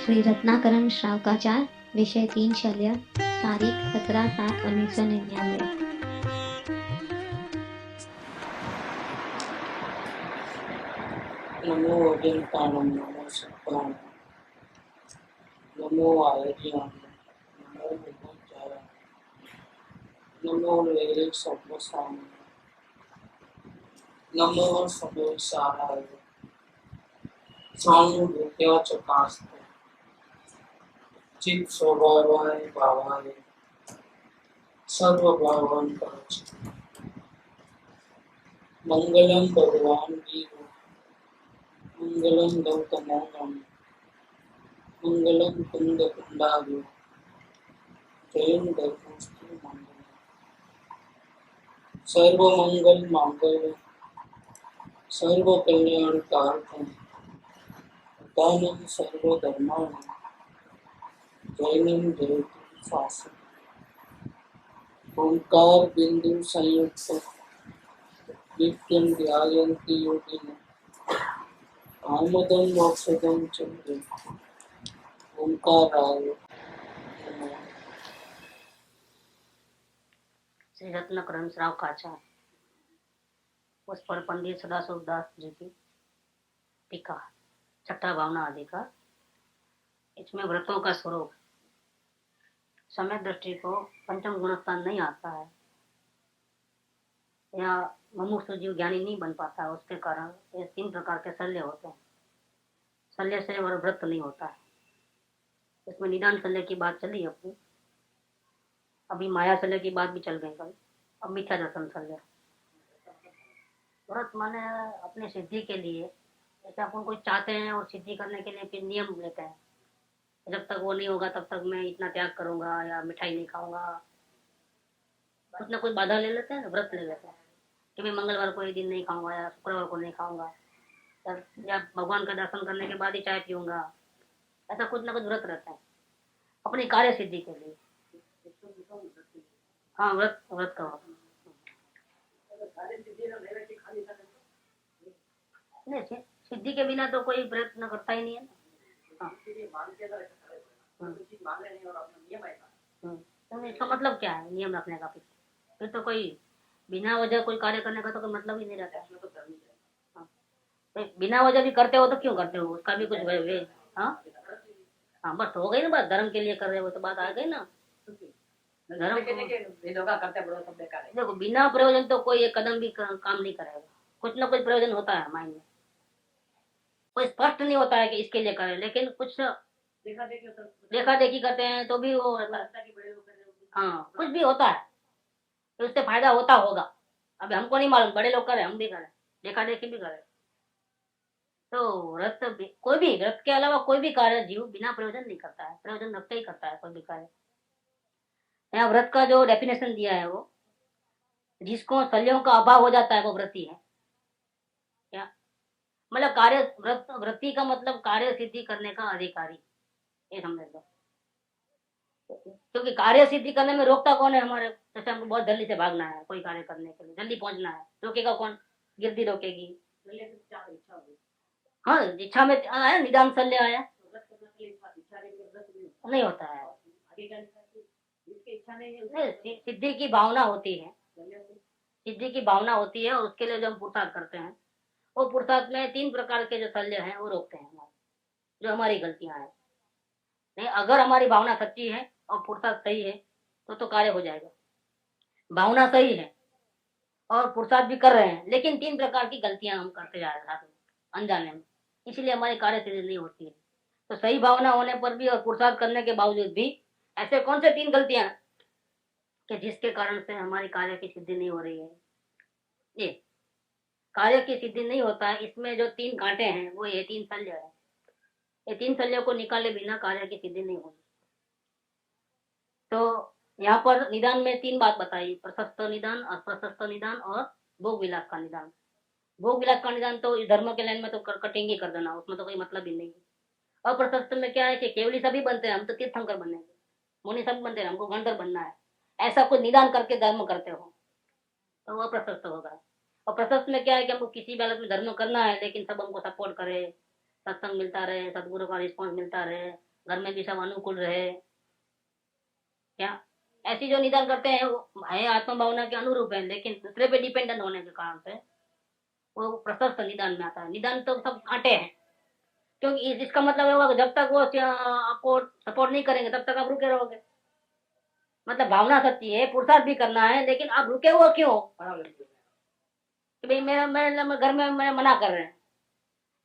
श्री रत्नाकरण श्रावकाचार, विषय 3 शल्य, तारीख 17/7/1999। नमो अजंतानम नमो सत्तानम नमो आयर्याम नमो विभुचारा नमो वेरे सर्वसाम नमो सर्वसाराय सानुभूत्या चकास्ते चित स्वभावाय भावाय सर्वभावान परच मंगलम भगवान वीर मंगलम गौतमोनम मंगलम कुंद कुंडालु जयं धर्मस्तु मंगलम सर्वमंगल मांगल्य सर्व कल्याण कारकम दानम सर्वधर्माणि जैनम जयतु शासनम ओंकार बिंदु संयुक्त नित्यं ध्यायन्ति योगिनः आमदं मोक्षदं च ओंकाराय नमः। श्री रत्नाकरण श्रावकाचार उस पर पंडित सदाशिव दास जी की टीका, छठा भावना अधिकार। इसमें व्रतों का स्वरूप समय दृष्टि को पंचम गुणस्थान नहीं आता है या मुमुक्षु जीव ज्ञानी नहीं बन पाता है, उसके कारण ये 3 प्रकार के शल्य होते हैं। शल्य से और व्रत नहीं होता है। इसमें निदान शल्य की बात चली अपनी, अभी माया शल्य की बात भी चल गई कल। अब मिथ्या दर्शन शल्य। व्रत माने अपनी सिद्धि के लिए, जैसे अपन कोई चाहते हैं और सिद्धि करने के लिए फिर नियम लेते हैं, जब तक वो नहीं होगा तब तक मैं इतना त्याग करूंगा या मिठाई नहीं खाऊंगा, कुछ ना कुछ बाधा ले लेते हैं, व्रत ले लेते हैं कि मैं मंगलवार को ये दिन नहीं खाऊंगा या शुक्रवार को नहीं खाऊंगा या भगवान का दर्शन करने के बाद ही चाय पीऊंगा। ऐसा कुछ ना कुछ व्रत रहता है अपनी कार्य सिद्धि के लिए। हाँ, व्रत व्रत का नहीं, सिद्धि के बिना तो कोई प्रयत्न करता ही नहीं है। तो इसका मतलब क्या है नियम रखने का? फिर तो कोई बिना वजह कोई कार्य करने का तो कोई मतलब ही नहीं रहता है। तो बिना वजह भी करते हो तो क्यों करते हो, उसका भी कुछ वे। हाँ हाँ, बस हो गई ना बात, धर्म के लिए कर रहे हो तो बात आ गई ना। धर्म देखो, बिना प्रयोजन तो कोई एक कदम भी काम नहीं करेगा। कुछ ना कुछ प्रयोजन होता है माइंड में, कोई स्पष्ट नहीं होता है कि इसके लिए करें, लेकिन कुछ देखा देखी करते हैं तो भी वो हाँ कुछ भी होता है तो उससे फायदा होता होगा। अब हमको नहीं मालूम, बड़े लोग करें हम भी करें, देखा देखी भी करें। तो व्रत कोई भी व्रत के अलावा कोई भी कार्य जीव बिना प्रयोजन नहीं करता है, प्रयोजन रखते ही करता है कोई भी कार्य। यहाँ व्रत का जो डेफिनेशन दिया है वो, जिसको शल्यों का अभाव हो जाता है वो व्रती है। क्या मतलब कार्य व्रती का मतलब कार्य सिद्धि करने का अधिकारी, ये समझ लो। क्योंकि कार्य सिद्धि करने में रोकता कौन है हमारे? जैसे हमको बहुत जल्दी से भागना है कोई कार्य करने के लिए, जल्दी पहुंचना है, रोकेगा कौन? गिरदी रोकेगी। हाँ, इच्छा में आया, निदान शल्य आया, नहीं होता है। सिद्धि की भावना होती है, सिद्धि की भावना होती है, और उसके लिए जो हम पुरुषार्थ करते हैं, वो पुरुषार्थ में 3 प्रकार के जो शल्य हैं वो रोकते हैं जो हमारी गलतियां हैं। नहीं, अगर हमारी भावना सच्ची है और पुरुषार्थ सही है तो कार्य हो जाएगा। भावना सही है और पुरुषार्थ भी कर रहे हैं, लेकिन 3 प्रकार की गलतियां हम करते जा रहे हैं अनजाने में, इसलिए हमारी कार्य सिद्धि नहीं होती है। तो सही भावना होने पर भी और पुरुषार्थ करने के बावजूद भी ऐसे कौन से 3 गलतियां कि जिसके कारण से हमारी कार्य की सिद्धि नहीं हो रही है? ये कार्य की सिद्धि नहीं होता है, इसमें जो 3 कांटे हैं वो ये 3 शल्य है। ये 3 शल्यों को निकाले बिना कार्य की सिद्धि नहीं होगी। तो यहाँ पर निदान में 3 बात बताई, प्रशस्त निदान, अप्रशस्त निदान और भोग विलास का निदान। भोग विलास का निदान तो इस धर्म के लाइन में तो कटिंग ही कर देना, उसमें तो कोई मतलब ही नहीं। अप्रशस्त में क्या है कि केवली सभी बनते हैं, हम तो तीर्थंकर बनेंगे, मुनि सब बनते हैं, हमको गंधर्व बनना है, ऐसा कोई निदान करके धर्म करते हो तो वो अप्रशस्त होगा। और प्रशस्त में क्या है कि हमको किसी भी हालत में धर्म करना है, लेकिन सब हमको सपोर्ट करे, सत्संग मिलता रहे, सदगुरु का रिस्पॉन्स मिलता रहे, घर में भी सब अनुकूल रहे। क्या ऐसी जो निदान करते हैं वो है आत्म भावना के अनुरूप है, लेकिन दूसरे पे डिपेंडेंट होने के कारण से वो प्रशस्त निदान में आता है। निदान तो सब कांटे हैं, क्योंकि इसका मतलब होगा कि जब तक वो आपको सपोर्ट नहीं करेंगे तब तक आप रुके रहोगे। मतलब भावना सच्ची है, पुरुषार्थ भी करना है, लेकिन आप रुके हुए क्यों हो? कि भाई मेरा मेरे घर में मैं मना कर रहे हैं,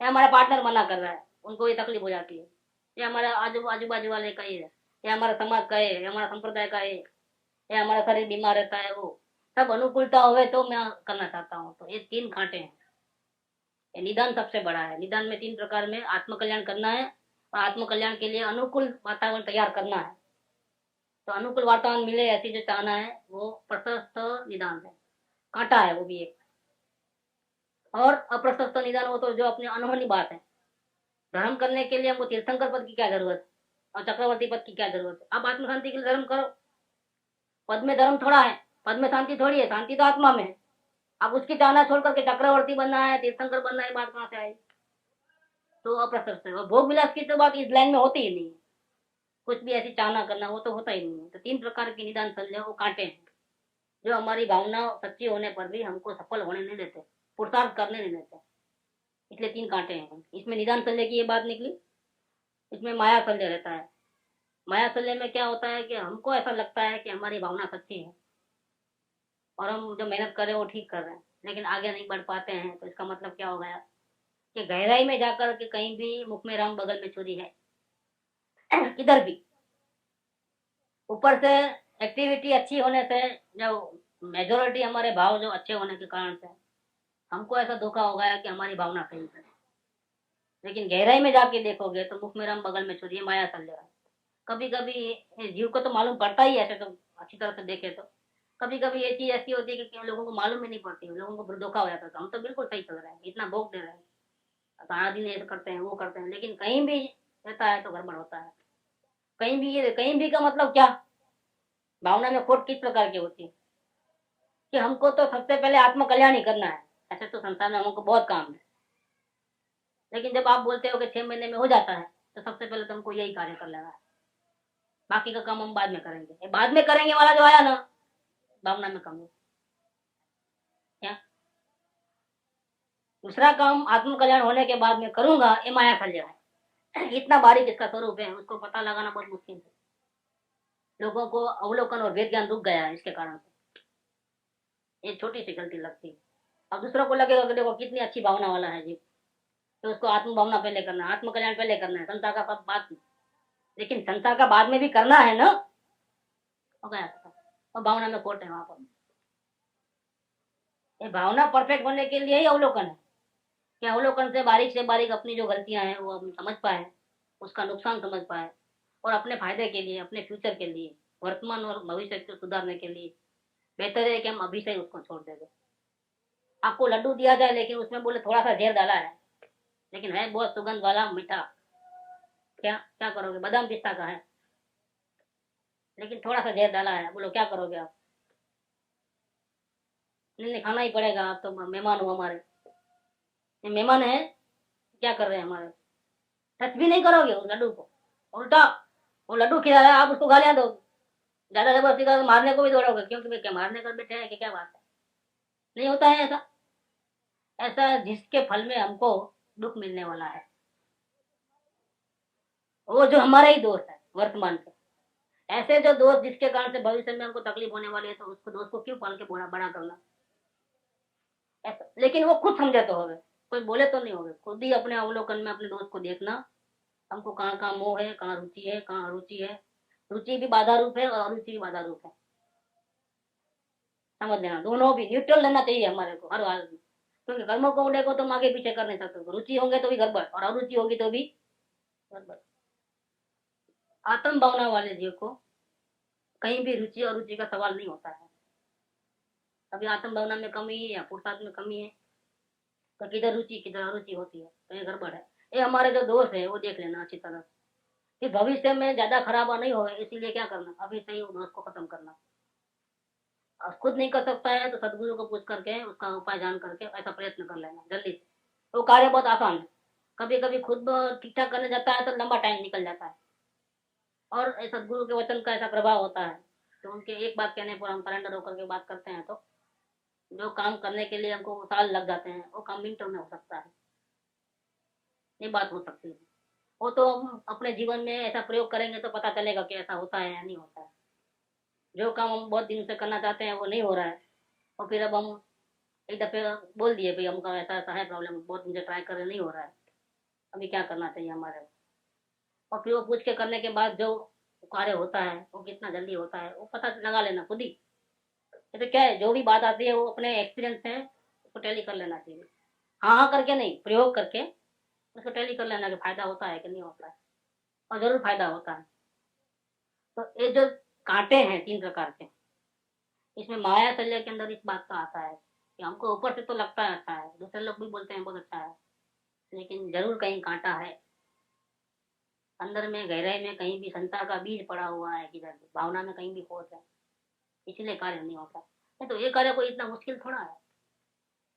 या हमारा पार्टनर मना कर रहा है, उनको ये तकलीफ हो जाती है, या हमारे आजू बाजू वाले का ही है, या हमारा समाज का है, या हमारा संप्रदाय का है, या हमारा शरीर बीमार रहता है, वो सब अनुकूलता होवे तो मैं करना चाहता हूँ। तो ये तीन कांटे हैं। ये निदान सबसे बड़ा है। निदान में तीन प्रकार में आत्म कल्याण करना है, और आत्म कल्याण के लिए अनुकूल वातावरण तैयार करना है। तो अनुकूल वातावरण मिले ऐसी जो चाहना है वो प्रशस्त निदान है, कांटा है वो भी एक। और अप्रशस्त निदान वो तो जो अपनी अनहोनी बात है। धर्म करने के लिए हमको तीर्थंकर पद की क्या जरूरत है, और चक्रवर्ती पद की क्या जरूरत है? आप आत्म शांति के लिए धर्म करो। पद में धर्म थोड़ा है, पद में शांति थोड़ी है, शांति तो आत्मा में है। आप उसकी चाहना छोड़ करके चक्रवर्ती बनना है, तीर्थंकर बनना है, बात कहाँ से आई? तो अप्रशस्त है। और भोग विलास की तो बात इस लाइन में होती ही नहीं है। कुछ भी ऐसी चाहना करना वो तो होता ही नहीं है। तो तीन प्रकार की निदान संदेह वो कांटे हैं जो हमारी भावना सच्ची होने पर भी हमको सफल होने नहीं देते, पुरुषार्थ करने नहीं देते। इसलिए तीन कांटे हैं। इसमें निदान संदेह की ये बात निकली। इसमें माया संदेह रहता है। माया संदेह में क्या होता है कि हमको ऐसा लगता है कि हमारी भावना सच्ची है और हम जो मेहनत कर रहे हैं वो ठीक कर रहे हैं, लेकिन आगे नहीं बढ़ पाते हैं। तो इसका मतलब क्या हो गया कि गहराई में जाकर के कहीं भी मुख में राम बगल में छुरी है, किधर भी ऊपर से एक्टिविटी अच्छी होने से, जो मेजोरिटी हमारे भाव जो अच्छे होने के कारण से हमको ऐसा धोखा हो गया कि हमारी भावना सही है। लेकिन गहराई में जाके देखोगे तो मुख में राम बगल में छुरी है, माया चल रहा है। कभी कभी जीव को तो मालूम पड़ता ही है, ऐसे तो अच्छी तरह से देखे तो कभी कभी ये चीज ऐसी होती है कि लोगों को मालूम ही नहीं पड़ती, लोगों को धोखा हो जाता है। हम तो बिल्कुल सही चल रहे हैं, इतना भोग दे रहे हैं, सारा दिन ऐसा करते हैं वो करते हैं, लेकिन कहीं भी रहता है तो गड़बड़ होता है। कहीं भी का मतलब क्या? भावना में खोट किस प्रकार की होती है कि हमको तो सबसे पहले आत्म कल्याण ही करना है। ऐसे तो संसार में हमको बहुत काम है, लेकिन जब आप बोलते हो कि 6 महीने में हो जाता है तो सबसे पहले तो हमको यही कार्य कर लेना है, बाकी का काम हम बाद में करेंगे। ये बाद में करेंगे वाला जो आया ना, भावना में कमी। क्या दूसरा काम आत्म कल्याण होने के बाद में करूंगा, ये माया फल है। इतना बारीक इसका स्वरूप है, उसको पता लगाना बहुत मुश्किल है। लोगों को अवलोकन और वेद ज्ञान रुक गया है इसके कारण से। ये छोटी सी गलती लगती है। अब दूसरों को लगेगा कि देखो कितनी अच्छी भावना वाला है जी, तो उसको आत्म भावना पहले करना है, आत्म कल्याण पहले करना है, संसार का बाद में। लेकिन संसार का बाद में भी करना है ना, हो गया। और भावना में खोट है वहां पर। ये भावना परफेक्ट होने के लिए ही अवलोकन है कि अवलोकन से बारीक अपनी जो गलतियां हैं वो हम समझ पाए, उसका नुकसान समझ पाए, और अपने फायदे के लिए, अपने फ्यूचर के लिए, वर्तमान और भविष्य को सुधारने के लिए बेहतर है कि हम अभी से उसको छोड़ देंगे। आपको लड्डू दिया जाए लेकिन उसमें बोले थोड़ा सा जहर डाला है, लेकिन है बहुत सुगंध वाला मीठा, क्या क्या करोगे? बादाम पिस्ता का है लेकिन थोड़ा सा जहर डाला है, बोलो क्या करोगे आप? नहीं, खाना ही पड़ेगा, आप तो मेहमान हो हमारे। ये मेहमान है, क्या कर रहे हैं हमारे? टच भी नहीं करोगे उस लड्डू को, उल्टा वो लड्डू खिला रहा है, आप उसको गालियां दो, ज्यादा जबरदस्ती करोगे मारने को भी दौड़ोगे, क्योंकि भाई क्या मारने कर बैठे हैं कि क्या बात है? नहीं होता है ऐसा। ऐसा जिसके फल में हमको दुख मिलने वाला है, वो जो हमारा ही दोस्त है वर्तमान के। ऐसे जो दोस्त जिसके कारण से भविष्य में हमको तकलीफ होने वाली है, तो उसको दोस्त को क्यों पाल के बड़ा करना? ऐसा, लेकिन वो खुद समझे तो होगे, कोई बोले तो नहीं होगे। खुद ही अपने अवलोकन में अपने दोस्त को देखना, हमको कहाँ कहाँ मोह है, कहाँ रुचि है, कहाँ अरुचि है। रुचि भी बाधा रूप है और अरुचि भी बाधा रूप है, समझ लेना। दोनों भी न्यूट्रल रहना चाहिए हमारे को हर हाल में, क्योंकि कर्मों को उड़े को तो हम आगे पीछे कर नहीं सकते। रुचि होंगे तो भी गड़बड़, और अरुचि होगी तो भी गड़बड़। आत्म भावना वाले जीव को कहीं भी रुचि और रुचि का सवाल नहीं होता है। कभी आत्म भावना में कमी है या पुरुषार्थ में कमी है, तो किधर रुचि किधर अरुचि होती है, तो ये गड़बड़ है। ये हमारे जो दोस्त है वो देख लेना अच्छी तरह से कि भविष्य में ज्यादा खराबा नहीं हो, इसीलिए क्या करना, अभी से ही दोस्त को खत्म करना। और खुद नहीं कर सकता है तो सदगुरु को पूछ करके उसका उपाय जान करके ऐसा प्रयत्न कर लेना जल्दी से। वो कार्य बहुत आसान है। कभी कभी खुद ठीक ठाक करने जाता है तो लंबा टाइम निकल जाता है, और सदगुरु के वचन का ऐसा प्रभाव होता है कि उनके एक बात कहने पर हम सरेंडर होकर के बात करते हैं, तो जो काम करने के लिए हमको साल लग जाते हैं वो काम मिनटों में हो सकता है। ये बात हो सकती है। वो तो हम अपने जीवन में ऐसा प्रयोग करेंगे तो पता चलेगा कि ऐसा होता है या नहीं होता है। जो काम हम बहुत दिन से करना चाहते हैं वो नहीं हो रहा है, और फिर अब हम एक दफे बोल दिए भाई हमका ऐसा ऐसा है प्रॉब्लम, बहुत मुझे ट्राई कर रहे नहीं हो रहा है, अभी क्या करना चाहिए हमारे को। और फिर वो पूछ के करने के बाद जो कार्य होता है वो कितना जल्दी होता है वो पता लगा लेना खुद ही। तो क्या है, जो भी बात आती है वो अपने एक्सपीरियंस से उसको टैली कर लेना चाहिए। हाँ हाँ करके नहीं, प्रयोग करके उसको टैली कर लेना कि फायदा होता है कि नहीं होता है, और जरूर फायदा होता है। तो ये जो कांटे हैं 3 प्रकार के, इसमें माया शल्य के अंदर इस बात का आता है कि हमको ऊपर से तो लगता है अच्छा है, दूसरे लोग भी बोलते हैं बहुत अच्छा है, लेकिन जरूर कहीं कांटा है अंदर में, गहराई में कहीं भी संसार का बीज पड़ा हुआ है, किधर भी भावना में कहीं भी खोट है, इसलिए कार्य नहीं होता। नहीं तो ये कार्य कोई इतना मुश्किल थोड़ा है।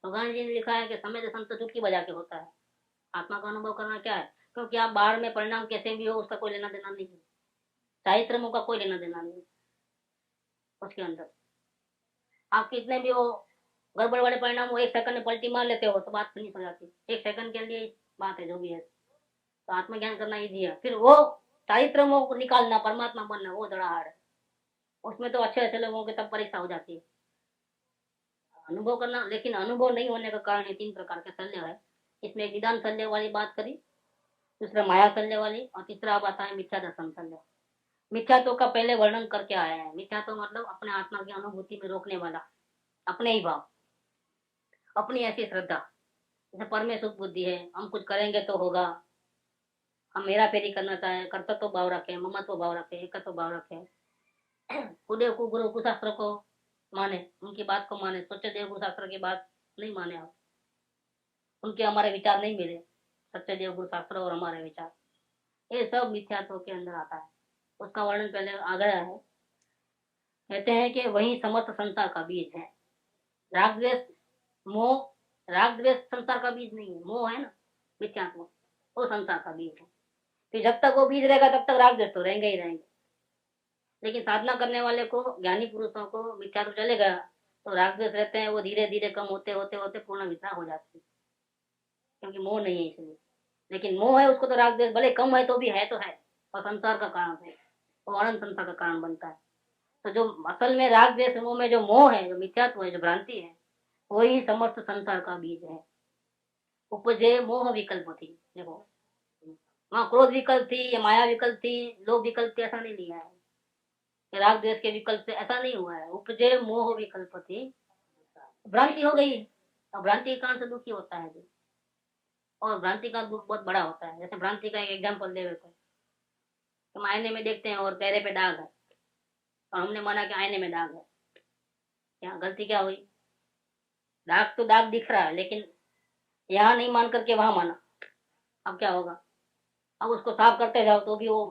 भगवान जी ने लिखा है कि समय दर्शन तो चुटकी बजा के होता है। आत्मा का अनुभव करना क्या है, क्योंकि आप बाहर में परिणाम कैसे भी हो उसका कोई लेना देना नहीं है, चारित्र का कोई लेना देना नहीं है। उसके अंदर आप कितने भी हो गड़बड़ वाले परिणाम वो 1 सेकंड में पलटी मार लेते हो तो बात फिनिश हो जाती है। 1 सेकंड के लिए बात है जो भी है। तो आत्मज्ञान करना ईजी है, फिर वो चारित्र को निकालना, परमात्मा बनना, वो बड़ा हार्ड है। उसमें तो अच्छे अच्छे लोगों की तब परीक्षा हो जाती है अनुभव करना। लेकिन अनुभव नहीं होने का कारण ये 3 प्रकार के शल्य है। इसमें एक निदान शल्य वाली बात करी, दूसरा माया शल्य वाली, और तीसरा अब आता है मिथ्या दर्शन शल्य। मिथ्यात्व का पहले वर्णन करके आया है। मिथ्यात्व मतलब अपने आत्मा की अनुभूति में रोकने वाला अपने ही भाव, अपनी ऐसी श्रद्धा, जैसे पर में सुख बुद्धि है, हम कुछ करेंगे तो होगा, हम हेरा फेरी करना चाहें, कर्तव्य भाव रखें, ममत्व भाव रखें, एकत्व भाव रखें, कुदेव को गुरु कुशास्त्र को माने, उनकी बात को माने, सच्चे देव कुशास्त्र की बात नहीं माने आप, उनके हमारे विचार नहीं मिले, सच्चे देव कुशास्त्र और हमारे विचार, ये सब मिथ्यात्व के अंदर आता है। उसका वर्णन पहले आ गया है। कहते हैं कि वही समस्त संसार का बीज है। राग द्वेष मोह, राग द्वेष संसार का बीज नहीं है, मोह है ना मिथ्यात्व, वो संसार का बीज है। फिर जब तक वो बीज रहेगा तब तक राग द्वेष तो रहेंगे ही रहेंगे। लेकिन साधना करने वाले को, ज्ञानी पुरुषों को मिथ्यात्व चलेगा तो राग द्वेष रहते हैं, वो धीरे धीरे कम होते होते होते पूर्ण विद्या हो जाती है, क्योंकि मोह नहीं है इसलिए। लेकिन मोह है उसको तो राग द्वेष भले कम है तो भी है तो है, और संसार का कारण है, वो अनंत संसार का कारण बनता है। तो जो असल में राग द्वेष मोह में जो मोह है, जो मिथ्यात्व है, जो भ्रांति है, वही समस्त संसार का बीज है। उपजे मोह विकल्प थी, देखो वहाँ क्रोध विकल्प थी या माया विकल्प थी, लोभ विकल्प थी, ऐसा नहीं लिया है कि राग द्वेष के विकल्प से, ऐसा नहीं हुआ है। उपजे मोह विकल्प थी, भ्रांति हो गई, और भ्रांति के कारण से दुखी होता है जी। और भ्रांति का दुख बहुत बड़ा होता है। जैसे भ्रांति का एक एग्जाम्पल दे देते हैं, हम आईने में देखते हैं और चेहरे पे दाग है, और हमने माना कि आईने में दाग है, यहाँ गलती क्या हुई, दाग तो दाग दिख रहा है लेकिन यहाँ नहीं मान करके वहां माना, अब क्या होगा। अब उसको साफ करते जाओ तो भी वो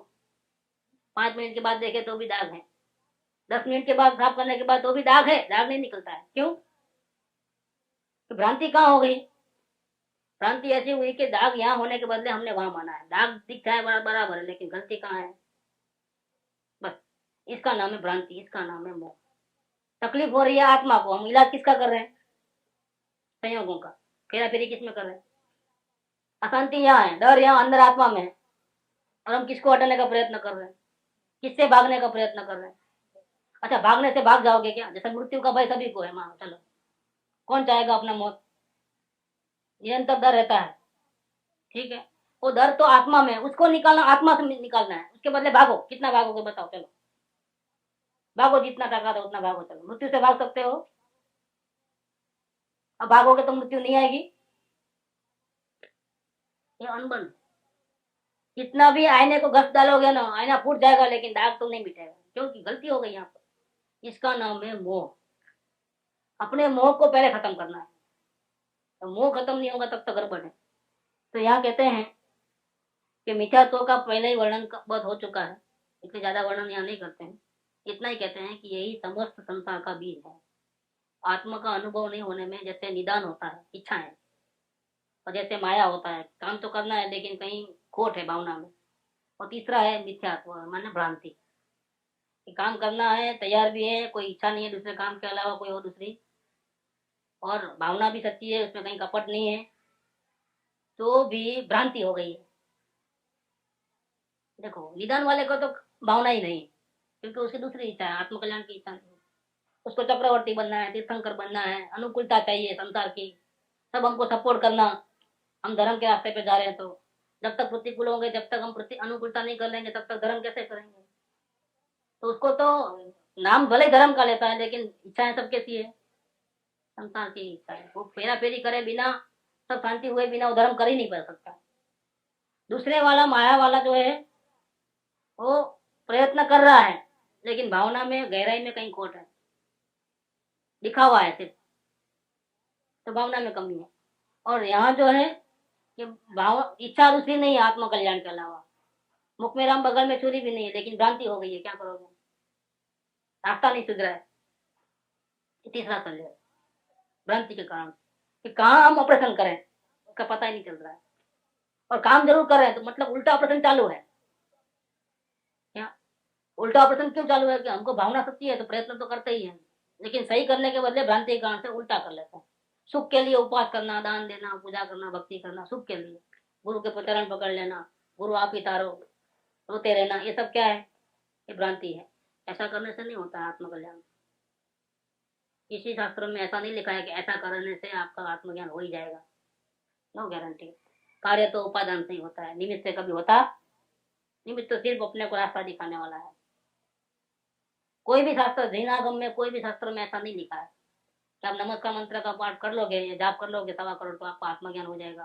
5 मिनट के बाद देखे तो भी दाग है, 10 मिनट के बाद साफ करने के बाद तो भी दाग है, दाग नहीं निकलता है। क्यों? तो भ्रांति कहाँ हो गई, भ्रांति ऐसी हुई कि दाग यहाँ होने के बदले हमने वहां माना है, दाग दिख रहा है बराबर है लेकिन गलती कहाँ है, बस इसका नाम है भ्रांति, इसका नाम है मोह। तकलीफ हो रही है आत्मा को, हम इलाज किसका कर रहे हैं, संयोगों का, फेरा फेरी किस में कर रहे हैं। अशांति यहाँ है, डर यहाँ अंदर आत्मा में है, और हम किसको हटाने का प्रयत्न कर रहे हैं, किससे भागने का प्रयत्न कर रहे हैं। अच्छा भागने से भाग जाओगे क्या, जैसे मृत्यु का भय सभी को है, मान चलो कौन चाहेगा अपना मौत, निरंतर डर रहता है, ठीक है। वो डर तो आत्मा में, उसको निकालना, आत्मा से निकालना है, उसके बदले भागो, कितना भागोगे बताओ, चलो भागो, जितना ताकत है उतना भागो, चलो मृत्यु से भाग सकते हो, अब भागोगे तो मृत्यु नहीं आएगी, ये अनबन। कितना भी आईने को घस डालोगे ना, आईना फूट जाएगा लेकिन दाग तो नहीं मिटेगा, क्योंकि गलती हो गई यहाँ पर। इसका नाम है मोह। अपने मोह को पहले खत्म करना है, तो मोह खत्म नहीं होगा तब तक गड़बड़ है। तो यहाँ कहते हैं कि मिथ्यात्व का पहले ही वर्णन बहुत हो चुका है, इसलिए ज्यादा वर्णन यहाँ नहीं करते हैं। इतना ही कहते हैं कि यही समस्त संसार का बीज है। आत्मा का अनुभव नहीं होने में जैसे निदान होता है, इच्छा है, और जैसे माया होता है, काम तो करना है लेकिन कहीं खोट है भावना में, और तीसरा है मिथ्यात्व माने भ्रांति, कि काम करना है, तैयार भी है, कोई इच्छा नहीं है दूसरे काम के अलावा कोई और दूसरी, और भावना भी सच्ची है, उसमें कहीं कपट नहीं है, तो भी भ्रांति हो गई है। देखो निदान वाले को तो भावना ही नहीं, क्योंकि उसकी दूसरी इच्छा है, आत्मकल्याण की इच्छा नहीं। उसको चक्रवर्ती बनना है, तीर्थंकर बनना है, अनुकूलता चाहिए संसार की, सब हमको सपोर्ट करना, हम धर्म के रास्ते पे जा रहे हैं तो जब तक प्रतिकूल होंगे, जब तक हम प्रति अनुकूलता नहीं कर लेंगे, तब तक धर्म कैसे करेंगे। तो उसको तो नाम भले धर्म का लेता है, लेकिन इच्छाएं सब कैसी है, संसार की इच्छा है। वो फेरा फेरी करे बिना, सब शांति हुए बिना वो धर्म कर ही नहीं पा सकता। दूसरे वाला माया वाला जो है वो प्रयत्न कर रहा है, लेकिन भावना में गहराई में कहीं खोट है, दिखावा है सिर्फ, तो भावना में कमी है। और यहाँ जो है कि भाव इच्छा दूसरी नहीं है आत्मकल्याण के अलावा, मुख में राम बगल में छुरी भी नहीं है, लेकिन भ्रांति हो गई है, क्या करोगे, रास्ता नहीं सुधरा है। तीसरा संदेह भ्रांति के कारण कि कहाँ हम ऑपरेशन करें उसका पता ही नहीं चल रहा है, और काम जरूर कर रहे हैं तो मतलब उल्टा ऑपरेशन चालू है। क्या उल्टा ऑपरेशन क्यों चालू है, कि हमको भावना सच्ची है तो प्रयत्न तो करते ही है, लेकिन सही करने के बदले भ्रांति के कारण से उल्टा कर लेते हैं। सुख के लिए उपवास करना, दान देना, पूजा करना, भक्ति करना, सुख के लिए गुरु के चरण पकड़ लेना, गुरु आप ही तारो, रोते रहना, ये सब क्या है, ये भ्रांति है। ऐसा करने से नहीं होता है आत्मकल्याण। किसी शास्त्र में ऐसा नहीं लिखा है कि ऐसा करने से आपका आत्मज्ञान हो ही जाएगा, नो गारंटी। कार्य तो उपादान से ही होता है, निमित्त से कभी होता, निमित्त तो सिर्फ अपने को रास्ता दिखाने वाला है। कोई भी शास्त्र, जैनागम में कोई भी शास्त्र में ऐसा नहीं लिखा है कि आप नमस्कार मंत्र का पाठ कर लोगे या जाप कर लोगे 1.25 करोड़ तो आपको आत्मज्ञान हो जाएगा,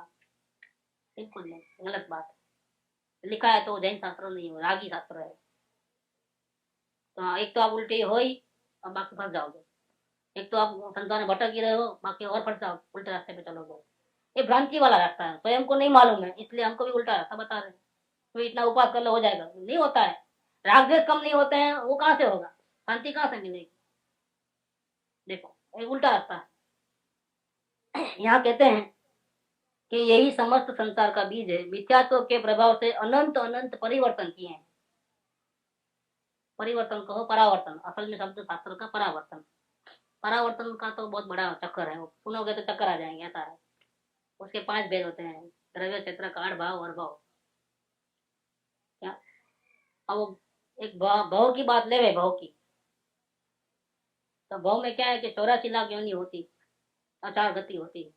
बिल्कुल नहीं, गलत बात है। लिखा है तो जैन शास्त्र नहीं हो, रागी शास्त्र है। तो एक तो आप उल्टे हो ही और बाकी फंस जाओगे, एक तो आप संसार में भटक ही रहे हो, बाकी और फंस जाओ, उल्टे रास्ते पे चलोगे। ये भ्रांति वाला रास्ता है, स्वयं को नहीं मालूम है, इसलिए हमको भी उल्टा रास्ता बता रहे हैं। तो इतना उपास कर लो हो जाएगा, नहीं होता है। राग द्वेष कम नहीं होते हैं, वो कहाँ से होगा, शांति कहाँ से मिलेगी। देखो ये उल्टा रास्ता है। यहाँ कहते हैं कि यही समस्त संसार का बीज है, मिथ्यात्व के प्रभाव से अनंत अनंत परिवर्तन किए हैं। परिवर्तन कहो परावर्तन, असल में शब्द शास्त्र का परावर्तन, परावर्तन का तो बहुत बड़ा चक्कर है, वो सुनोगे तो चक्कर आ जाएंगे, ऐसा है। उसके 5 भेद होते हैं, द्रव्य, क्षेत्र, काल, भाव और भाव। क्या अब एक भाव की बात ले, भाव की, तो भाव में क्या है कि 84 लाख योनि होती, 4 गति होती है।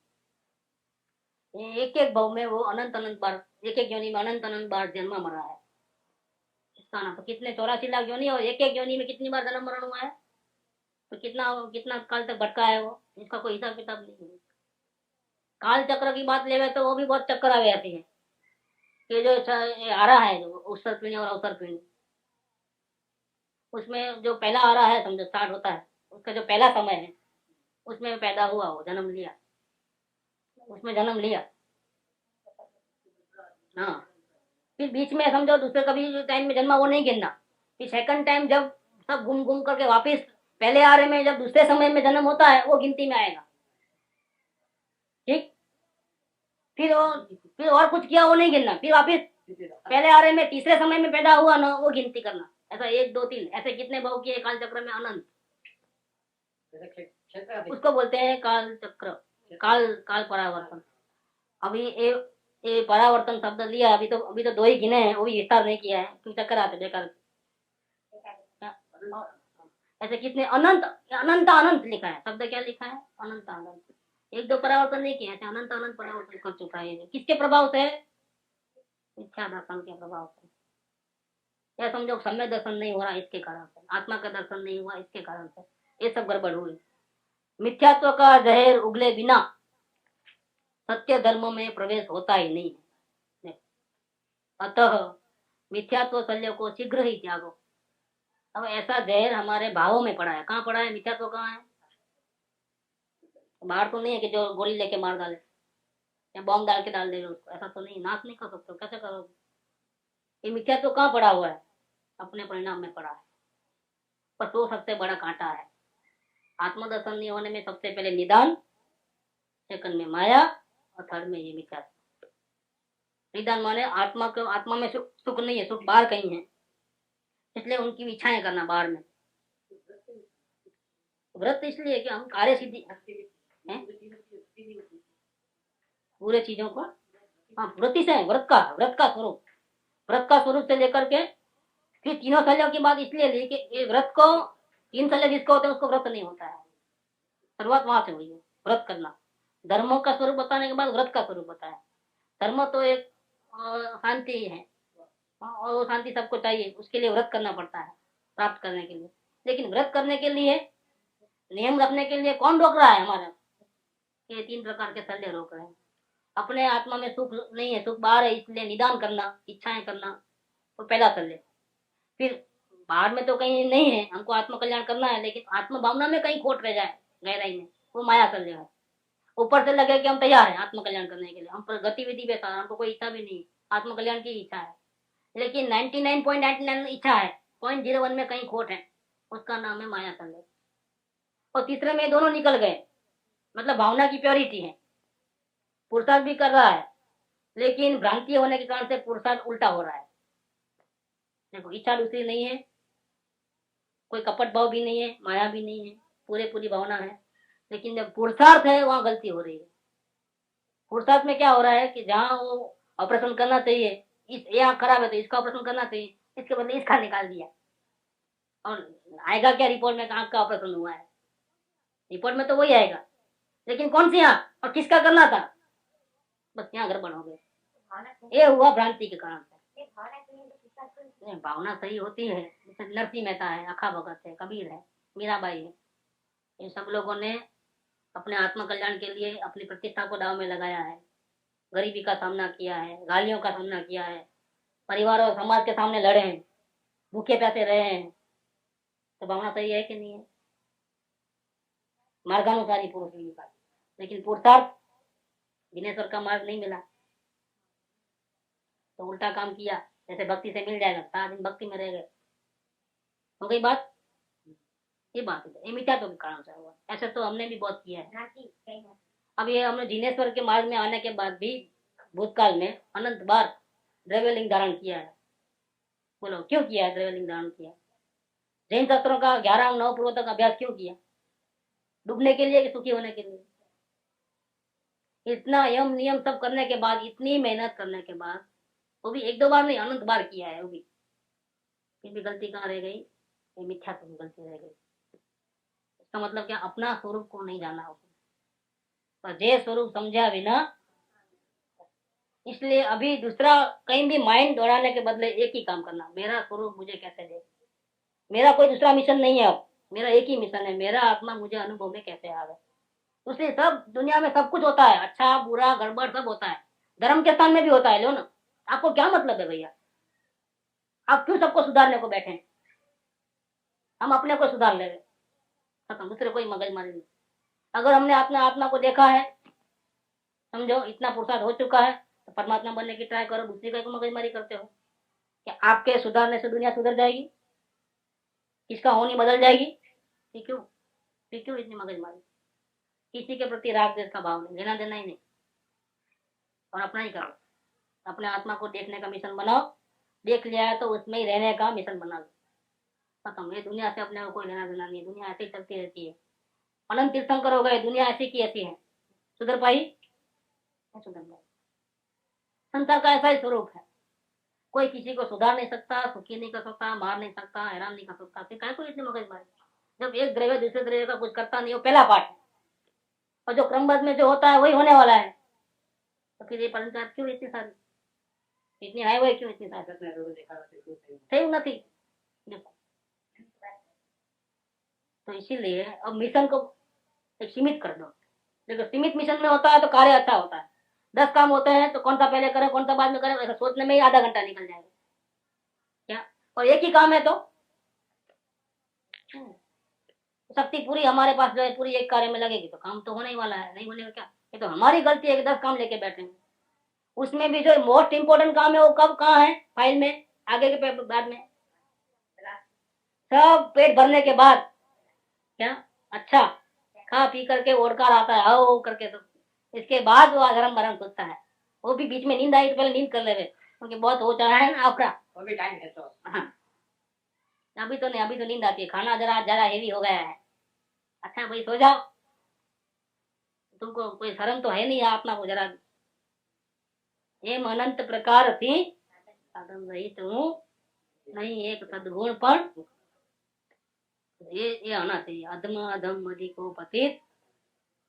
एक एक भाव में वो अनंत अनंत बार, एक एक योनि में अनंत अनंत बार जन्म मरा है। इसका ना तो कितने 84 लाख योनि, और एक एक योनि में कितनी बार जन्म मरण हुआ है, तो कितना कितना काल तक भटका है वो, इसका कोई हिसाब किताब नहीं है। काल चक्र की बात ले तो वो भी बहुत चक्कर आ जाती है, कि जो आ रहा है जो उत्तर पीढ़ी और अवसर पीढ़ी, उसमें जो पहला आ रहा है समझो स्टार्ट होता है, उसका जो पहला समय है उसमें पैदा हुआ, वो जन्म लिया, उसमें जन्म लिया, हाँ। फिर बीच में समझो दूसरे कभी टाइम में जन्मा, वो नहीं गिनना। फिर सेकंड टाइम जब सब घूम घूम करके वापस पहले आ रहे में जब दूसरे समय में जन्म होता है, वो गिनती में आएगा, ठीक। फिर और कुछ किया, वो नहीं गिनना। फिर वापस पहले आ रहे में तीसरे समय में पैदा हुआ ना, वो गिनती करना। ऐसा 1 2 3 ऐसे कितने भाव किए काल चक्र में, अनंत। उसको बोलते हैं काल चक्र, काल काल परावर्तन। अभी ये परावर्तन शब्द लिया, अभी तो 2 ही गिने हैं, वो भी विस्तार नहीं किया है क्योंकि चक्कर आते बेकार। ऐसे कितने अनंत अनंत अनंत लिखा है, शब्द क्या लिखा है, अनंत अनंत। 1 2 परावर्तन नहीं किया, ऐसे अनंत अनंत परावर्तन कर चुका है। किसके प्रभाव से, मिथ्या दर्शन के प्रभाव से। या समझो सम्यक दर्शन नहीं हो रहा इसके कारण से, आत्मा का दर्शन नहीं हुआ इसके कारण से, ये सब गड़बड़ हुई। मिथ्यात्व का जहर उगले बिना सत्य धर्म में प्रवेश होता ही नहीं है। अतः मिथ्यात्व शल्य को शीघ्र ही त्यागो। अब ऐसा जहर हमारे भावों में पड़ा है, कहाँ पड़ा है, मिथ्यात्व कहाँ है, बाहर तो नहीं है कि जो गोली लेके मार डाले या बॉम्ब डाल के डाल दे उसको, ऐसा तो नहीं, नाश नहीं कर सकते, कैसे करोगे। ये मिथ्यात्व कहाँ पड़ा हुआ है, अपने परिणाम में पड़ा है, पर तो सबसे बड़ा कांटा है। आत्मदर्शन नहीं होने में सबसे पहले निदान, सेकंड में माया, और थर्ड में ये मिथ्यात्व। निदान माने आत्मा में सुख नहीं है, सुख बाहर कहीं है, इसलिए उनकी इच्छाएं करना बाहर में। व्रत इसलिए कि हम कार्य सिद्धि हैं पूरे चीजों को। हाँ, व्रति से है, व्रत का स्वरूप, व्रत का स्वरूप से लेकर के फिर तीनों शल्यों की बात इसलिए ली कि ये व्रत को, 3 शल्य जिसको होते हैं उसको व्रत नहीं होता है। शुरुआत वहां से हुई है, व्रत करना। धर्मों का स्वरूप बताने के बाद व्रत का स्वरूप बताया। धर्म तो एक शांति है, और वो शांति सबको चाहिए, उसके लिए व्रत करना पड़ता है प्राप्त करने के लिए। लेकिन व्रत करने के लिए, नियम रखने के लिए कौन रोक रहा है हमारा? ये 3 प्रकार के शल्य रोक रहे हैं। अपने आत्मा में सुख नहीं है, सुख बाहर है, इसलिए निदान करना, इच्छाएं करना, तो पहला शल्य। फिर बाहर में तो कहीं नहीं है, हमको आत्म कल्याण करना है, लेकिन आत्म भावना में कहीं खोट रह जाए गहराई में, वो माया शल्य है। ऊपर से लगे कि हम तैयार हैं आत्म कल्याण करने के लिए, हम पर गतिविधि पे सारा, हमको कोई इच्छा भी नहीं, आत्म कल्याण की इच्छा है, लेकिन 99.99 इच्छा है, 0.01 में कहीं खोट है, उसका नाम है माया शल्य। और तीसरे में दोनों निकल गए, मतलब भावना की प्योरिटी है, पुरुषार्थ भी कर रहा है, लेकिन भ्रांति होने के कारण से पुरुषार्थ उल्टा हो रहा है। देखो, इच्छा दूसरी नहीं है, कोई कपट भाव भी नहीं है, माया भी नहीं है, पूरी भावना है, लेकिन जब पुरुषार्थ है वहां गलती हो रही है। पुरुषार्थ में क्या हो रहा है कि जहाँ वो ऑपरेशन करना चाहिए, ये आँख खराब है तो इसका ऑपरेशन करना चाहिए, इसके बदले इसका निकाल दिया, और आएगा क्या रिपोर्ट में? आँख का ऑपरेशन हुआ है, रिपोर्ट में तो वही आएगा, लेकिन कौन सी आँख और किसका करना था? बस यहाँ गड़बड़ हो गए। ये हुआ भ्रांति के कारण से। भावना सही होती है, जैसे नरसिंह मेहता है, अखा भगत है, कबीर है, मीराबाई है, इन सब लोगों ने अपने आत्म कल्याण के लिए अपनी प्रतिष्ठा को दाव में लगाया है, गरीबी का सामना किया है, गालियों का सामना किया है, परिवार और समाज के सामने लड़े हैं, भूखे प्यासे रहे हैं। तो भावना सही है कि नहीं है? मार्गानुसारी पुरुष का, लेकिन पुरुषार्थ दिनेश्वर का मार्ग नहीं मिला, तो उल्टा काम किया, जैसे भक्ति से मिल जाएगा, 7 दिन भक्ति में रह गए, हो गई बात। ये बात है, ये मिथ्या तो के कारण से हुआ, ऐसे तो हमने भी बहुत किया है। अब ये हमने जिनेश्वर के मार्ग में आने के बाद भी भूतकाल में अनंत बार द्रव्यलिंग धारण किया है। बोलो क्यों किया है? द्रव्यलिंग धारण किया, जैन शास्त्रों का 11 9 पूर्व तक अभ्यास क्यों किया? डूबने के लिए कि सुखी होने के लिए? इतना यम नियम सब करने के बाद, इतनी मेहनत करने के बाद, वो भी 1-2 बार नहीं, अनंत बार किया है, वो भी फिर भी गलती कहाँ रह गई? ये मिथ्या तो गलती रह गई। इसका मतलब क्या? अपना स्वरूप को नहीं जाना होगा, तो जे स्वरूप समझा बिना। इसलिए अभी दूसरा कहीं भी माइंड दौड़ाने के बदले एक ही काम करना, मेरा स्वरूप मुझे कैसे दे। मेरा कोई दूसरा मिशन नहीं है, अब मेरा एक ही मिशन है, मेरा आत्मा मुझे अनुभव में कैसे आवे। उससे सब दुनिया में सब कुछ होता है, अच्छा बुरा गड़बड़ सब होता है, धर्म के स्थान में भी होता है। लो ना, आपको क्या मतलब है भैया? आप क्यों सबको सुधारने को बैठे? हम अपने को सुधार ले, खत्म, दूसरे कोई मगजमारी नहीं। अगर हमने अपने आत्मा को देखा है, समझो इतना पुरुषार्थ हो चुका है, तो परमात्मा बनने की ट्राई करो, दूसरी का मगजमारी करते हो। क्या आपके सुधारने से दुनिया सुधर जाएगी? इसका होनी बदल जाएगी? क्यों इतनी मगजमारी? किसी के प्रति राग देश का भाव नहीं, लेना देना ही नहीं, और अपना ही करो। अपने आत्मा को देखने का मिशन बनाओ, देख लिया है तो उसमें ही रहने का मिशन बना लो, खत्म। ये दुनिया से अपने को कोई लेना देना नहीं, दुनिया ऐसे ही चलती रहती है। अनंत तीर्थंकर हो गए, दुनिया ऐसी की ऐसी है, सुधर पाई? नहीं सुधर पाई। संसार का ऐसा ही स्वरूप है, कोई किसी को सुधार नहीं सकता, सुखी नहीं कर सकता, मार नहीं सकता, हैरान नहीं कर सकता। फिर क्या कोई इतनी मगजमारी? जब एक द्रव्य दूसरे द्रव्य का कुछ करता नहीं, वो पहला पार्ट है, और जो क्रमबद्ध में जो होता है वही होने वाला है। तो फिर ये पंचायत क्यों इतनी सारी, इतनी हाईवे क्यों इतनी सारी? सही नहीं। तो इसीलिए अब मिशन को एक सीमित कर दो। देखो, सीमित मिशन में होता है तो कार्य अच्छा होता है। 10 काम होते हैं तो कौन सा पहले करें कौन सा बाद में करें, ऐसा सोचने में ही आधा घंटा निकल जाएगा क्या? और एक ही काम है तो शक्ति पूरी हमारे पास जो है पूरी एक कार्य में लगेगी तो काम तो होने ही वाला है, नहीं होने का क्या? ये तो हमारी गलती है कि 10 काम लेके बैठे हैं। उसमें भी जो मोस्ट इंपोर्टेंट काम है वो कब कहाँ है? फाइल में, आगे के बाद में, सब पेट भरने के बाद क्या? अच्छा, खा पी करके ओढ़कार आता है, आओ करके, तो इसके बाद वो गरम गरम सोचता है वो भी बीच में नींद आई तो पहले नींद कर ले रहे, क्योंकि बहुत हो चढ़ा है ना आपका, वो भी टाइम है तो हाँ। अभी तो नहीं, अभी तो नींद आती है, खाना जरा ज्यादा हेवी हो गया है। अच्छा भाई सो जाओ, तुमको कोई शर्म तो है नहीं अपना को जरा। एम अनंत प्रकार थी साधन रहित हूँ, नहीं एक सदगुण पर, ये आना चाहिए। अधम अधम अधिको पतित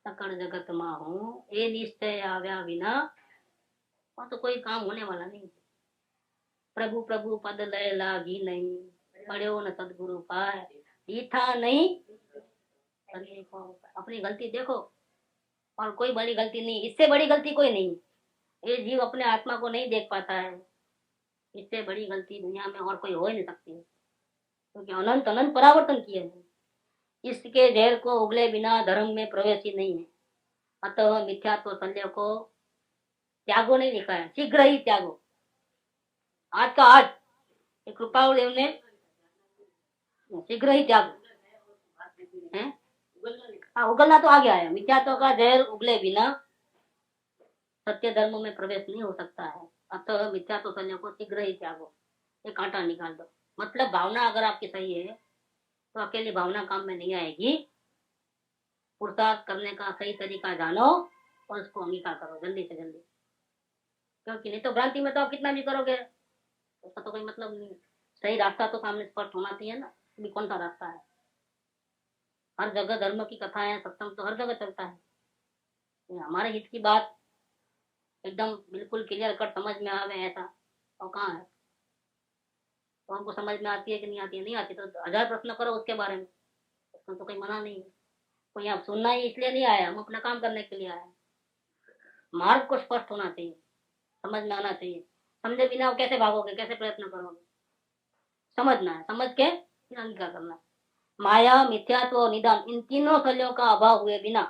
सकल जगत मा हूँ, ये निश्चय आव्या बिना और तो कोई काम होने वाला नहीं। प्रभु प्रभु पद लय लागी नहीं, पढ़ो न सदगुरु पाए, ईठा नहीं करने को। अपनी गलती देखो, और कोई बड़ी गलती नहीं, इससे बड़ी गलती कोई नहीं। ये जीव अपने आत्मा को नहीं देख पाता है, इससे बड़ी गलती दुनिया में और कोई हो ही नहीं सकती, क्योंकि अनंत अनंत परावर्तन किए हैं। इसके जहर को उगले बिना धर्म में प्रवेश ही नहीं है। अतः मिथ्यात्व संदेह को त्यागो नहीं लिखा है, शीघ्र ही त्यागो, आज का आज। कृपाल देव ने शीघ्र ही त्यागो है। हाँ, उगलना तो आ गया है, मिथ्यात्व का जहर उगले बिना सत्य धर्म में प्रवेश नहीं हो सकता है। अतः मिथ्यात्व संदेह को शीघ्र ही त्यागो, ये कांटा निकाल दो। मतलब भावना अगर आपकी सही है तो अकेली भावना काम में नहीं आएगी। पुरुषार्थ करने का सही तरीका जानो और उसको अंगीकार करो जल्दी से जल्दी, क्योंकि नहीं तो भ्रांति में तो आप कितना भी करोगे उसका तो कोई मतलब नहीं। सही रास्ता तो सामने स्पष्ट होना चाहिए ना, भी कौन सा रास्ता है। हर जगह धर्म की कथाएं सत्संग तो हर जगह चलता है, हमारे हित की बात एकदम बिल्कुल क्लियर कट समझ में आवे ऐसा और कहाँ है। तो हमको समझ में आती है कि नहीं आती है, नहीं आती तो 1000 प्रश्न करो उसके बारे में, उसमें तो कोई मना नहीं है। कोई आप सुनना ही इसलिए नहीं आया, हम अपना काम करने के लिए आए। मार्ग को स्पष्ट होना चाहिए, समझ में आना चाहिए। समझे बिना आप कैसे भागोगे, कैसे प्रयत्न करोगे। समझना है, समझ के फिर अंगीकार करना है। माया मिथ्यात्व और निदान, इन तीनों शल्यों का अभाव हुए बिना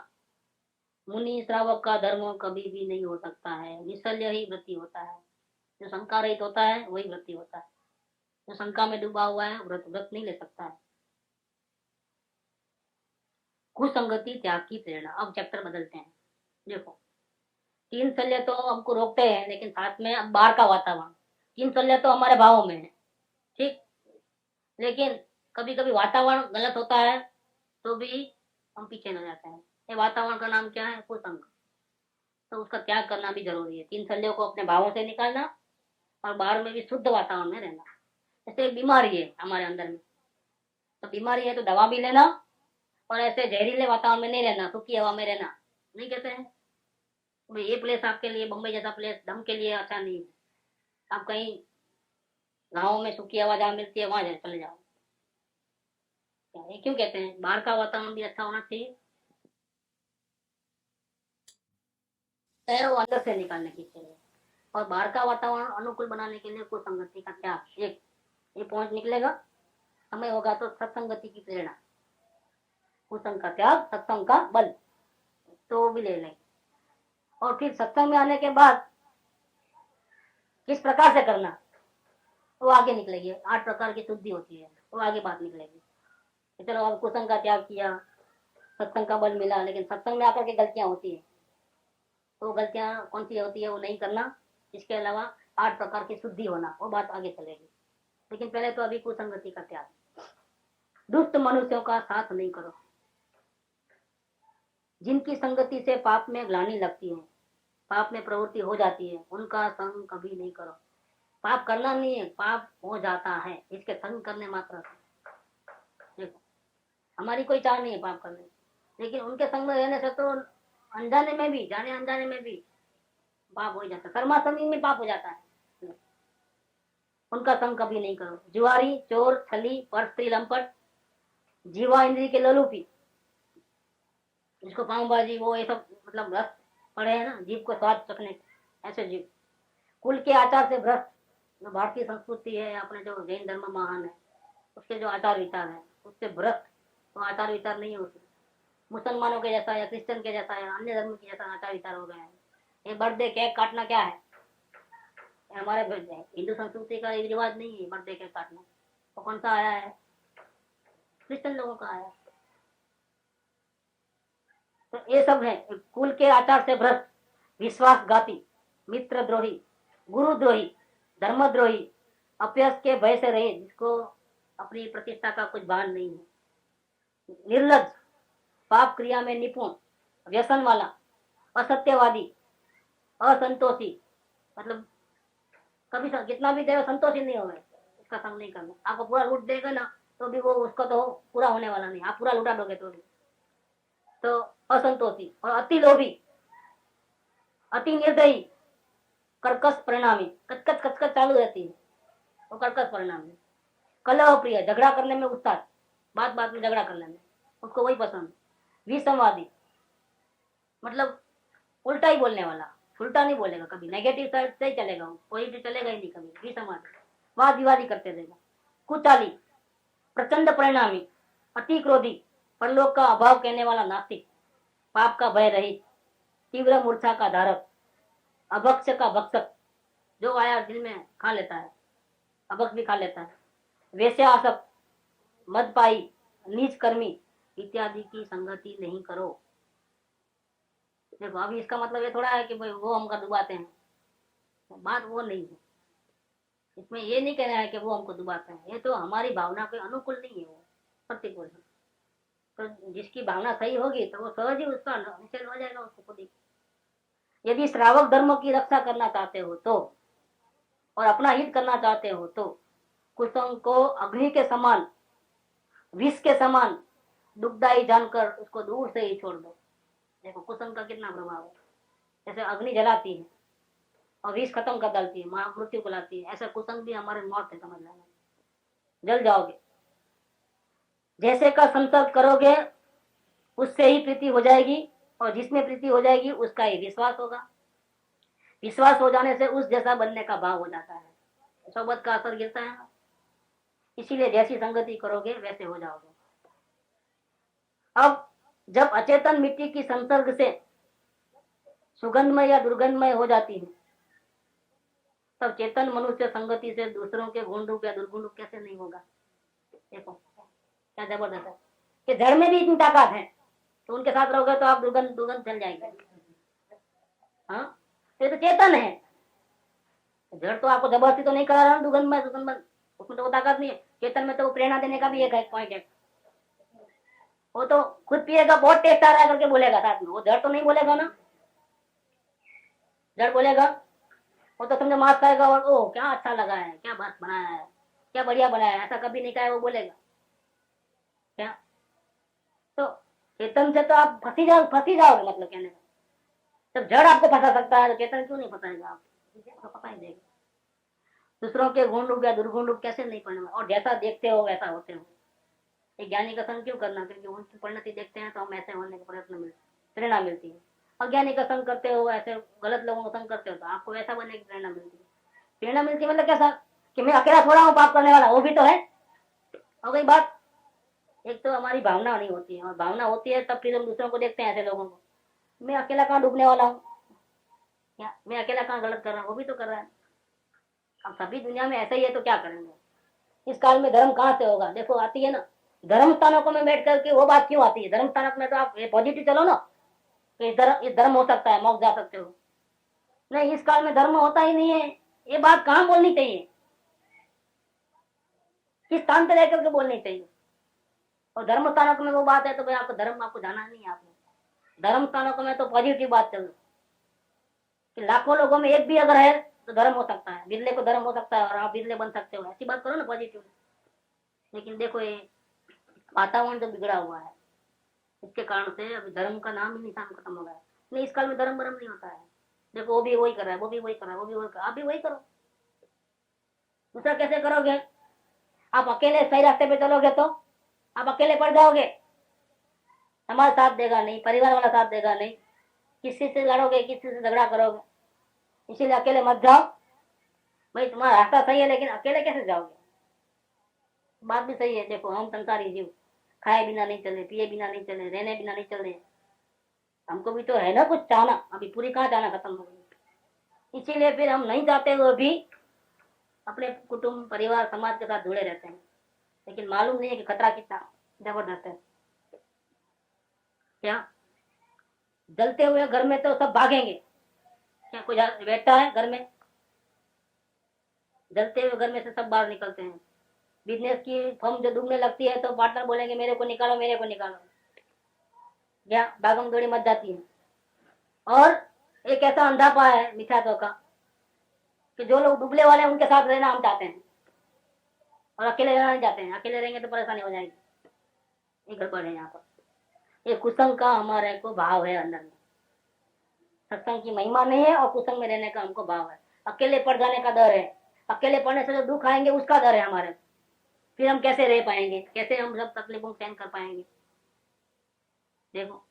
मुनि श्रावक का धर्म कभी भी नहीं हो सकता है। निशल्य ही वृत्ति होता है, जो शंका रहित होता है वही वृत्ति होता है। जो शंका में डूबा हुआ है व्रत नहीं ले सकता है। कुसंगति त्याग की प्रेरणा। अब चैप्टर बदलते हैं। देखो, 3 शल्य तो हमको रोकते हैं, लेकिन साथ में अब बाहर का वातावरण। 3 शल्य तो हमारे भावों में है, ठीक, लेकिन कभी कभी वातावरण गलत होता है तो भी हम पीछे न जाते हैं। ये वातावरण का नाम क्या है? कुसंग। तो उसका त्याग करना भी जरूरी है। 3 शल्यों को अपने भावों से निकालना और बाहर में भी शुद्ध वातावरण में रहना। जैसे एक बीमारी है हमारे अंदर में, तो बीमारी है तो दवा भी लेना और ऐसे जहरीले वातावरण में नहीं रहना, सूखी हवा में रहना नहीं कहते हैं। भाई ये प्लेस आपके लिए, बम्बई जैसा प्लेस दम के लिए अच्छा नहीं है। आप कहीं गाँव में सूखी हवा जहाँ मिलती है वहां चले जाओ। ये क्यों कहते हैं? बाहर का वातावरण भी अच्छा होना चाहिए, है वो अंदर से निकालने के लिए। और बाहर का वातावरण अनुकूल बनाने के लिए कुसंगति का त्याग। एक ये पॉइंट निकलेगा, समय होगा तो सत्संगति की प्रेरणा, कुसंग का त्याग, सत्संग का बल, तो भी ले लेंगे। और फिर सत्संग में आने के बाद किस प्रकार से करना वो आगे निकलेगी। 8 प्रकार की शुद्धि होती है, वो आगे बात निकलेगी। चलो अब कुसंग का त्याग किया, सत्संग का बल मिला, लेकिन सत्संग में आकर के गलतियां होती है, तो गलतियां कौन सी होती है वो नहीं करना। इसके अलावा 8 प्रकार की शुद्धि होना, वो बात आगे चलेगी। लेकिन पहले तो अभी कुसंगति का त्याग। दुष्ट मनुष्यों का साथ नहीं करो, जिनकी संगति से पाप में ग्लानि लगती है, पाप में प्रवृत्ति हो जाती है, उनका संग कभी नहीं करो। पाप करना नहीं है, पाप हो जाता है, इसके संग करने मात्र। देखो, हमारी कोई चाह नहीं है पाप करने, लेकिन उनके संग में रहने से तो अनजाने में भी, जाने अनजाने में भी पाप हो जाता है। कर्मासंगी में पाप हो जाता है। उनका संग कभी नहीं करो। जुआरी, चोर, छली, पर स्त्री लंपट, जीवा इंद्री के लोलुपी, जिसको पाऊंबाजी वो ये सब मतलब रस पड़े है ना, जीव को स्वाद चखने, ऐसे जीव। कुल के आचार से भ्रष्ट, जो भारतीय संस्कृति है, अपने जो जैन धर्म महान है उसके जो आचार विचार है उससे भ्रष्ट, तो आचार विचार नहीं है उसके। मुसलमानों के जैसा या क्रिश्चियन के जैसा या अन्य धर्म के जैसा आचार विचार हो गए हैं। ये बर्थडे केक काटना क्या है? हमारे हिंदू संस्कृति का रिवाज नहीं है बर्थडे केक काटना। तो कौन सा आया है? क्रिश्चियन लोगों का आया। तो ये सब है कुल के आचार से भ्रष्ट, विश्वासघाती, मित्रद्रोही, गुरुद्रोही, धर्मद्रोही, अपयश के भय से रहे, जिसको अपनी प्रतिष्ठा का कुछ भान नहीं है, निर्लज, पाप क्रिया में निपुण, व्यसन वाला, असत्यवादी, असंतोषी, मतलब कभी जितना भी देगा संतोषी नहीं होगा, इसका संग नहीं करना। आपको पूरा लूट देगा ना तो भी वो उसका तो पूरा होने वाला नहीं, आप पूरा लुटा दोगे तो भी। तो असंतोषी और अति लोभी, अति निर्दयी, कर्कश परिणामी, कचकच कचकच चालू रहती है, वो कर्कश परिणामी। कलह प्रिय, झगड़ा करने में उस्ताद, बात बात में झगड़ा करने में उसको वही पसंद। विसंवादी, मतलब उल्टा ही बोलने वाला, उल्टा नहीं बोलेगा कभी, नेगेटिव साइड से ही चलेगा, पॉजिटिव चलेगा ही नहीं कभी। विसंवादी, वाद विवादी करते रहेगा। कुचाली, प्रचंड परिणामी, अति क्रोधी, परलोक का अभाव कहने वाला नास्तिक, पाप का भय रहित, तीव्र मूर्छा का धारक, अभक्ष का भक्षक, जो आया दिल में खा लेता है, अभक्ष भी खा लेता है। वेश्यासक्त, मदपाई, नीच कर्मी इत्यादि की संगति नहीं करो। देखो अभी इसका मतलब ये थोड़ा है कि भाई वो हमको डुबाते हैं, बात वो नहीं है। इसमें ये नहीं कहना है कि वो हमको डुबाते हैं, ये तो हमारी भावना के अनुकूल नहीं है, वो प्रतिकूल है। तो जिसकी भावना सही होगी तो वो सहज ही उसका निश्चय हो जाएगा उसको खुद ही। यदि श्रावक धर्म की रक्षा करना चाहते हो तो, और अपना हित करना चाहते हो तो, कुसंग को अग्नि के समान, विष के समान दुखदायी जानकर उसको दूर से ही छोड़ दो। देखो कुसंग का कितना प्रभाव है, जैसे अग्नि जलाती है और विष खत्म कर डालती है, मृत्यु को लाती है, ऐसा कुसंग भी हमारे मौत है, समझ लेना, जल जाओगे। जैसे का संसर्ग करोगे उससे ही प्रीति हो जाएगी, और जिसमें प्रीति हो जाएगी उसका ही विश्वास होगा। विश्वास हो जाने से उस जैसा बनने का भाव हो जाता है, सोबत का असर गिरता है। इसीलिए जैसी संगति करोगे वैसे हो जाओगे। अब जब अचेतन मिट्टी की संसर्ग से सुगंधमय या दुर्गंधमय हो जाती है, तब चेतन मनुष्य संगति से दूसरों के गुण रूप या दुर्गुण रूप कैसे नहीं होगा। देखो क्या जबरदस्त है कि जड़ में भी इतनी ताकत है, तो उनके साथ रहोगे तो आप दुर्गंध दुर्गंध चल जाएंगे। हाँ, तो ये तो चेतन है, जड़ तो आपको जबरदस्ती तो नहीं करा रहा दुर्गंध में, दुर्गंध में उसमें तो वो ताकत नहीं है। चेतन में तो वो प्रेरणा देने का भी एक पॉइंट है, वो तो खुद पिएगा बहुत टेस्ट आ रहा है करके बोलेगा साथ में, वो जड़ तो नहीं बोलेगा ना। जड़ बोलेगा, वो तो समझो मांस खाएगा और ओ क्या अच्छा लगा है, क्या बात बनाया है, क्या बढ़िया बनाया है, ऐसा कभी नहीं कहा, वो बोलेगा क्या। तो चेतन से तो आप फंसी जाओगे, मतलब कहने का। जब जड़ आपको फंसा सकता है तो चेतन क्यों नहीं फंसाएगा आपको, पता ही देगा। दूसरों के गुण रूप या दुर्गुण रूप कैसे नहीं पढ़ना, और जैसा देखते हो वैसा होते हो। एक ज्ञानी का संग क्यों करना, क्योंकि उनकी परिणति देखते हैं तो हम ऐसे होने का प्रेरणा मिलती है। अज्ञानी का संग करते हो, ऐसे गलत लोगों का संग करते हो तो आपको वैसा बनने की प्रेरणा मिलती है। प्रेरणा मिलती है मतलब कैसा कि मैं अकेला थोड़ा हूँ पाप करने वाला, वो भी तो है। हो गई बात। एक तो हमारी भावना नहीं होती है, और भावना होती है तब फिर हम दूसरों को देखते हैं ऐसे लोगों को, मैं अकेला कहाँ डूबने वाला हूँ, क्या मैं अकेला कहाँ गलत कर रहा हूँ, वो भी तो कर रहा है। अब सभी दुनिया में ऐसा ही है तो क्या करेंगे। इस काल में धर्म कहाँ से होगा। देखो आती है ना धर्म स्थानकों में बैठ करके, वो बात क्यों आती है। धर्म स्थानक में तो आप पॉजिटिव चलो ना, कि इस धर्म हो सकता है, मोक्ष जा सकते हो। नहीं, इस काल में धर्म होता ही नहीं है, ये बात कहाँ बोलनी चाहिए, किस स्थान पे रहकर के बोलनी चाहिए। और धर्म स्थानक में वो बात है तो भाई आपको धर्म आपको जाना नहीं है। आपने धर्म स्थानकों में तो पॉजिटिव बात चल रही कि लाखों लोगों में एक भी अगर है तो धर्म हो सकता है, बिरले को धर्म हो सकता है और आप बिरले बन सकते हो, ऐसी बात करो ना पॉजिटिव। लेकिन देखो ये वातावरण जो बिगड़ा हुआ है, इसके कारण से अभी धर्म का नाम ही निशान खत्म हो गया है। नहीं, इस काल में धर्म नहीं होता है। देखो वो भी वही कर रहा है, वो भी वही कर रहा है, वो भी वही कर रहा है, आप भी वही करो। दूसरा कैसे करोगे, आप अकेले सही रास्ते पे चलोगे तो आप अकेले पड़ जाओगे, समाज साथ देगा नहीं, परिवार वाला साथ देगा नहीं, किसी से लड़ोगे, किसी से झगड़ा करोगे। इसीलिए अकेले मत जाओ। भाई तुम्हारा रास्ता सही है लेकिन अकेले कैसे जाओगे, बात भी सही है। देखो हम संसारी जीव, खाए बिना नहीं चले, पिए बिना नहीं चले, रहने बिना नहीं चल रहे, हमको भी तो है ना कुछ चाहना। अभी पूरी कहाँ चाहना खत्म हो गई, इसीलिए फिर हम नहीं चाहते हुए भी अपने कुटुंब परिवार समाज के साथ जुड़े रहते हैं। लेकिन मालूम नहीं है कि खतरा कितना जबरदस्त है। क्या जलते हुए घर में तो सब भागेंगे, क्या कोई बैठता है घर में? जलते हुए घर में से सब बाहर निकलते हैं। बिजनेस की फर्म जो डूबने लगती है तो पार्टनर बोलेंगे मेरे को निकालो, मेरे को निकालो, क्या भागम दौड़ी मच जाती है। और एक ऐसा अंधापा है मिथ्यात्व का कि जो लोग डूबने वाले हैं उनके साथ रहना हम चाहते हैं और अकेले रहना नहीं चाहते हैं। अकेले रहेंगे तो परेशानी हो जाएगी। ये गड़बड़ है यहाँ पर। ये कुसंग का हमारे को भाव है अंदर में। सत्संग की महिमा नहीं है और कुसंग में रहने का हमको भाव है। अकेले पड़ जाने का डर है। अकेले पड़ने से जो दुख आएंगे उसका डर है हमारे। फिर हम कैसे रह पाएंगे, कैसे हम सब तकलीफों सहन कर पाएंगे। देखो,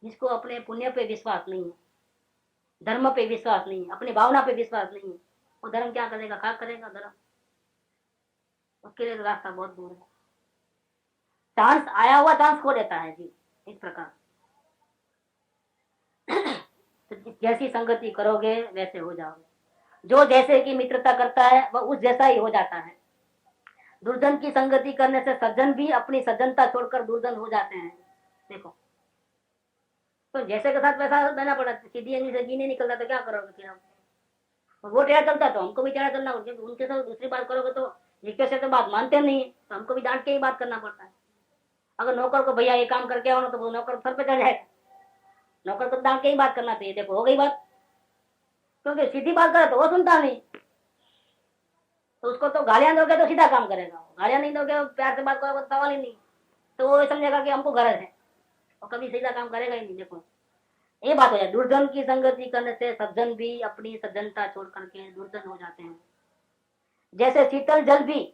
जिसको अपने पुण्य पे विश्वास नहीं है, धर्म पे विश्वास नहीं है, अपनी भावना पे विश्वास नहीं है, वो धर्म क्या करेगा? खाक करेगा धर्म। उसके लिए तो रास्ता बहुत दूर है। चांस आया हुआ चांस खो देता है जी, इस प्रकार। तो जैसी संगति करोगे वैसे हो जाओगे। जो जैसे की मित्रता करता है वह उस जैसा ही हो जाता है। दुर्जन की संगति करने से सज्जन भी अपनी सज्जनता छोड़कर दुर्जन हो जाते हैं। देखो, तो जैसे के साथ वैसा रहना पड़ा। सीधी अंगली से घी नहीं निकलता तो क्या करोगे फिर हम? वो टेढ़ा चलता तो हमको भी टेढ़ा चलना होगा। उनके साथ दूसरी बात करोगे तो रिक्वेस्ट से तो बात मानते नहीं, तो हमको भी डांट के ही बात करना पड़ता है। अगर नौकर को भैया ये काम करके आओ ना, तो वो नौकर सर पे चढ़ जाएगा। नौकर को डांट के ही बात करना चाहिए। देखो, हो गई बात। क्योंकि सीधी बात करे तो वो सुनता नहीं, तो उसको तो गालियां दोगे तो सीधा काम करेगा। गालियां नहीं दोगे, प्यार से बात करोगे तो सवाल ही नहीं। तो वो समझेगा कि हमको गरज है और कभी सीधा काम करेगा ही नहीं। देखो, ये बात हो जाए। दुर्जन की संगति करने से सज्जन भी अपनी सज्जनता छोड़ करके दुर्जन हो जाते हैं। जैसे शीतल जल भी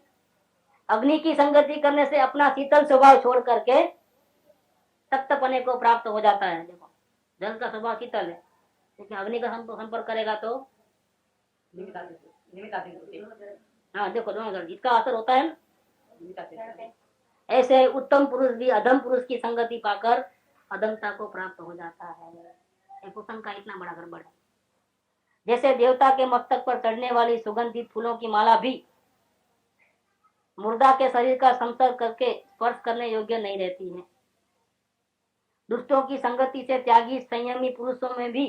अग्नि की संगति करने से अपना शीतल स्वभाव छोड़ करके सख्तपने को प्राप्त हो जाता है। देखो, जल का स्वभाव शीतल है, लेकिन अग्नि का संपर्क करेगा तो हाँ, देखो दोनों जल, इसका असर होता है। ऐसे उत्तम पुरुष भी अधम पुरुष की संगति पाकर अधमता को प्राप्त हो जाता है। कुसंग का इतना बड़ा गड़बड़ है। जैसे देवता के मस्तक पर चढ़ने वाली सुगंधित फूलों की माला भी मुर्दा के शरीर का संपर्क करके स्पर्श करने योग्य नहीं रहती है। दुष्टों की संगति से त्यागी संयमी पुरुषों में भी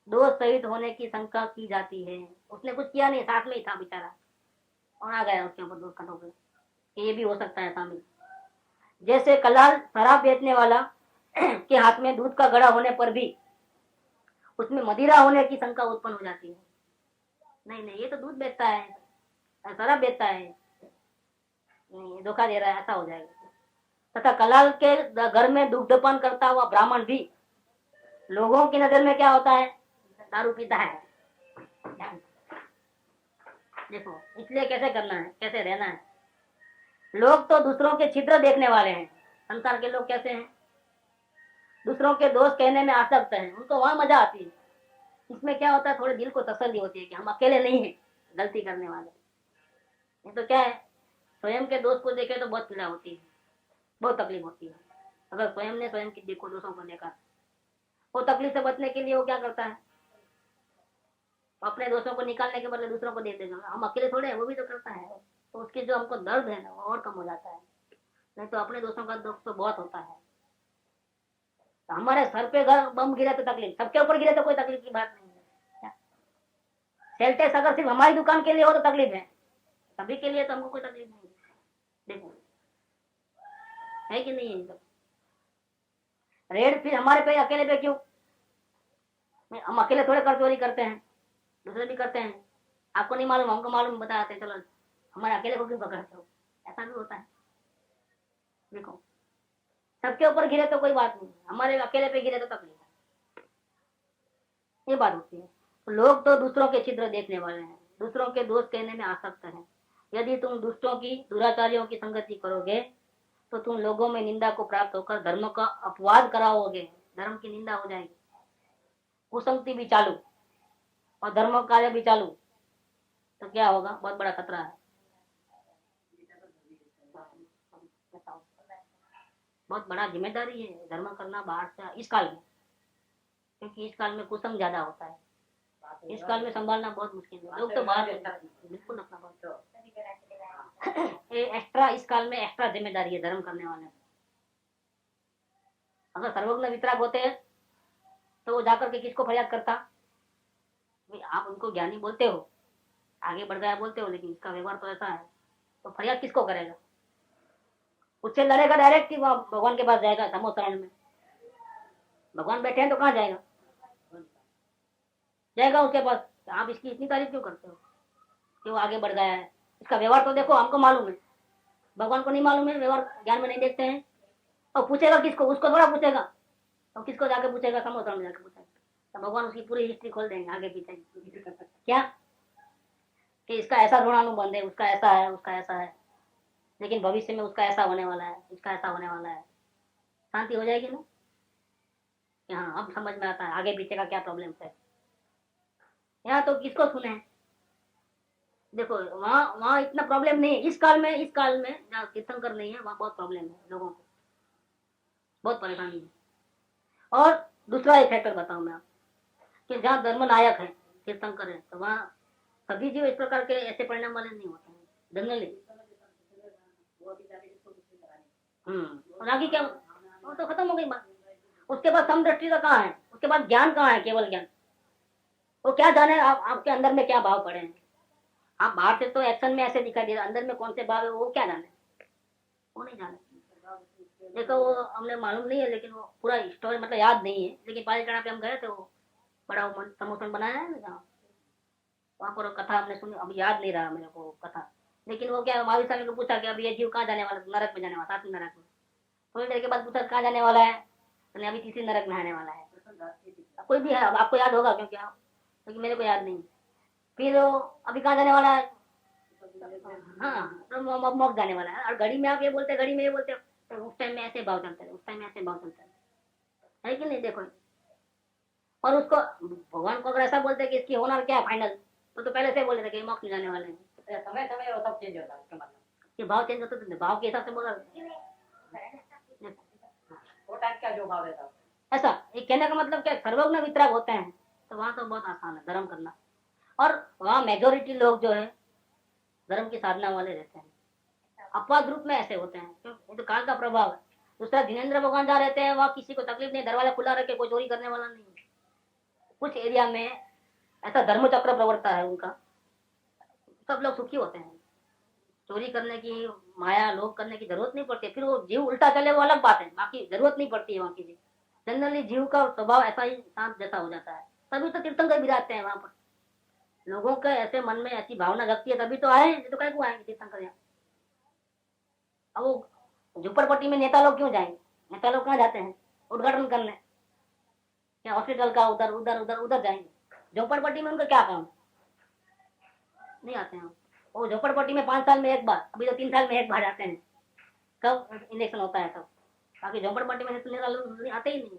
दोष सहित होने की शंका की जाती है। उसने कुछ किया नहीं, साथ में ही था बेचारा और आ गया उसके ऊपर दोष खटो गए। ये भी हो सकता है शामिल। जैसे कलाल शराब बेचने वाला के हाथ में दूध का घड़ा होने पर भी उसमें मदिरा होने की शंका उत्पन्न हो जाती है। नहीं नहीं, ये तो दूध बेचता है, शराब बेचता है, नहीं धोखा दे रहा है, ऐसा हो जाएगा। तथा कलाल के घर में दुग्धपान करता हुआ ब्राह्मण भी लोगों की नजर में क्या होता है? दारू पीता है। देखो, इसलिए कैसे करना है, कैसे रहना है। लोग तो दूसरों के छिद्र देखने वाले हैं। संसार के लोग कैसे हैं? दूसरों के दोस्त कहने में आसक्त हैं, उनको वहां मजा आती है। इसमें क्या होता है, थोड़े दिल को तसल्ली होती है कि हम अकेले नहीं हैं गलती करने वाले। ये तो क्या है, स्वयं के दोस्त को देखे तो बहुत पीड़ा होती है, बहुत तकलीफ होती है। अगर स्वयं ने स्वयं के देखो दोस्तों को देखा, वो तकलीफ से बचने के लिए वो क्या करता है, अपने दोस्तों को निकालने के बदले दूसरों को दे देगा। हम अकेले थोड़े हैं, वो भी तो करता है। तो उसके जो हमको दर्द है ना, वो और कम हो जाता है। नहीं तो अपने दोस्तों का दुख तो बहुत होता है। तो हमारे सर पे घर बम गिरे तो तकलीफ, सबके ऊपर गिरे तो कोई तकलीफ की बात नहीं है। सेल टैक्स अगर सिर्फ हमारी दुकान के लिए हो तो तकलीफ है, सभी के लिए तो हमको कोई तकलीफ नहीं है। देखो, है कि नहीं है? रेड फिर हमारे पे अकेले पे क्यों? हम अकेले थोड़े कर चोरी करते हैं, दूसरे भी करते हैं। आपको नहीं मालूम, हमको मालूम, बताते चलो हमारे अकेले को क्यों पकड़ते हो? ऐसा भी होता है। देखो, सबके ऊपर गिरे तो कोई बात नहीं, हमारे अकेले पे गिरे तो तकलीफ है। ये बात होती है। लोग तो दूसरों के छिद्र देखने वाले हैं, दूसरों के दोष कहने में आसक्त हैं। यदि तुम दुष्टों की, दुराचारियों की संगति करोगे तो तुम लोगों में निंदा को प्राप्त होकर धर्म का अपवाद कराओगे। धर्म की निंदा हो जाएगी, कुसंगति भी चालू और धर्म कार्य भी चालू, तो क्या होगा? बहुत बड़ा खतरा है। बहुत बड़ा जिम्मेदारी है धर्म करना बाहर से इस काल में, क्योंकि इस काल में कुसंग ज्यादा होता है। इस काल में संभालना बहुत मुश्किल है। लोग तो बाहर बिल्कुल अपना बहुत एक्स्ट्रा, इस काल में एक्स्ट्रा जिम्मेदारी है धर्म करने वाले। अगर सर्वज्ञ वितराग होते हैं तो वो जाकर के किसको फरियाद करता? भाई आप उनको ज्ञानी बोलते हो, आगे बढ़ गया बोलते हो, लेकिन इसका व्यवहार तो ऐसा है, तो फरियाद किसको करेगा? उससे लड़ेगा डायरेक्ट कि वहाँ भगवान के पास जाएगा धर्मोत्तरण में? भगवान बैठे हैं तो कहाँ जाएगा? जाएगा उसके पास। आप इसकी इतनी तारीफ क्यों करते हो कि वो आगे बढ़ गया है? इसका व्यवहार तो देखो, हमको मालूम है, भगवान को नहीं मालूम है, व्यवहार ज्ञान में नहीं देखते हैं। और पूछेगा किसको? उसको थोड़ा पूछेगा। तो किसको जाके पूछेगा? धर्मोत्तरण में जाके पूछेगा। तो भगवान उसकी पूरी हिस्ट्री खोल देंगे आगे पीछे क्या, कि इसका ऐसा ऋणानुबंध है, उसका ऐसा है, उसका ऐसा है, लेकिन भविष्य में उसका ऐसा होने वाला है, इसका ऐसा होने वाला है। शांति हो जाएगी ना कि हाँ अब समझ में आता है आगे पीछे का क्या प्रॉब्लम है। यहाँ तो किसको सुने? देखो वहाँ वहाँ इतना प्रॉब्लम नहीं है इस काल में। इस काल में जहाँ तीर्थंकर नहीं है वहाँ बहुत प्रॉब्लम है, लोगों को बहुत परेशानी है। और दूसरा एक फैक्टर बताऊं मैं आपको, कि जहाँ धर्म नायक है, तीर्थंकर है, तो वहाँ सभी जीव इस प्रकार के ऐसे परिणाम वाले नहीं होते हैं जनरली। और आगे क्या, वो तो खत्म हो गई बात। उसके बाद समदृष्टि का कहाँ है? उसके बाद ज्ञान कहाँ है? केवल ज्ञान। वो क्या जाने आपके अंदर में क्या भाव पड़े हैं? आप बाहर से तो एक्शन में ऐसे दिखाई दे रहा, अंदर में कौन से भाव है वो क्या जाने? वो नहीं जाने। देखो वो हमने मालूम नहीं है, लेकिन वो पूरा स्टोरी मतलब याद नहीं है, लेकिन पालीटाना पे हम गए थे, वो बड़ा वो समोसन बनाया है ना जहाँ, वहाँ पर कथा हमने सुनी, अभी याद नहीं रहा मेरे को कथा। लेकिन वो क्या, महावीर स्वामी को पूछा कि अब ये जीव कहाँ जाने वाला? नरक में जाने वाला, सातवें नरक में। थोड़ी देर के बाद पूछा कहाँ जाने वाला है? तो अभी तीसरी नरक में आने वाला है। कोई भी है, अब आपको याद होगा क्योंकि आप, लेकिन मेरे को याद नहीं। फिर अभी कहाँ जाने वाला है? हाँ तो मोक्ष जाने वाला है। और घड़ी में आप ये बोलते, घड़ी में ये बोलते, तो उस टाइम में ऐसे भाव चलते रहे, उस टाइम में ऐसे भाव चलते रहे, है कि नहीं? देखो, और उसको भगवान को अगर ऐसा बोलते कि इसकी होना क्या है फाइनल, तो पहले से बोले थे कि मोक्ष जाने वाले हैं। समय समय वो सब चेंज होता है, उसका मतलब कि भाव चेंज होता है, भाव के हिसाब से बोला वो टाइप का जो भाव रहता है ऐसा। ये कहने का मतलब क्या, सर्वज्ञ वितराग होते हैं, तो वहां तो बहुत आसान है धर्म करना। और वहाँ मेजोरिटी लोग जो है धर्म की साधना वाले रहते हैं, अपवाद रूप में ऐसे होते हैं, क्यों? ये तो काल का प्रभाव है। दूसरा जिनेंद्र भगवान जहाँ रहते हैं वहाँ किसी को तकलीफ नहीं, दरवाजा खुला रखे, कोई चोरी करने वाला नहीं। कुछ एरिया में ऐसा धर्म चक्र प्रवर्ता है उनका, सब लोग सुखी होते हैं, चोरी करने की माया लोग करने की जरूरत नहीं पड़ती। फिर वो जीव उल्टा चले वो अलग बात है, बाकी जरूरत नहीं पड़ती है वहाँ की। जनरली जीव का स्वभाव ऐसा ही शांत जैसा हो जाता है, तभी तो तीर्थंकर विराजते हैं वहां पर। लोगों के ऐसे मन में ऐसी भावना जगती है तभी तो आए, तो कहीं को आएंगे तीर्थंकर यहाँ? अब वो झुपड़पट्टी में नेता लोग क्यों जाएंगे? नेता लोग कहाँ जाते हैं? उद्घाटन करने या हॉस्पिटल का, उधर उधर उधर उधर जाएंगे। झोपड़पट्टी में उनका क्या काम? नहीं आते हैं वो झोपड़पट्टी में 5 साल में एक बार, अभी तो 3 साल में एक बार जाते हैं, कब इलेक्शन होता है तब। बाकी झोपड़पट्टी में नेता लोग आते ही नहीं।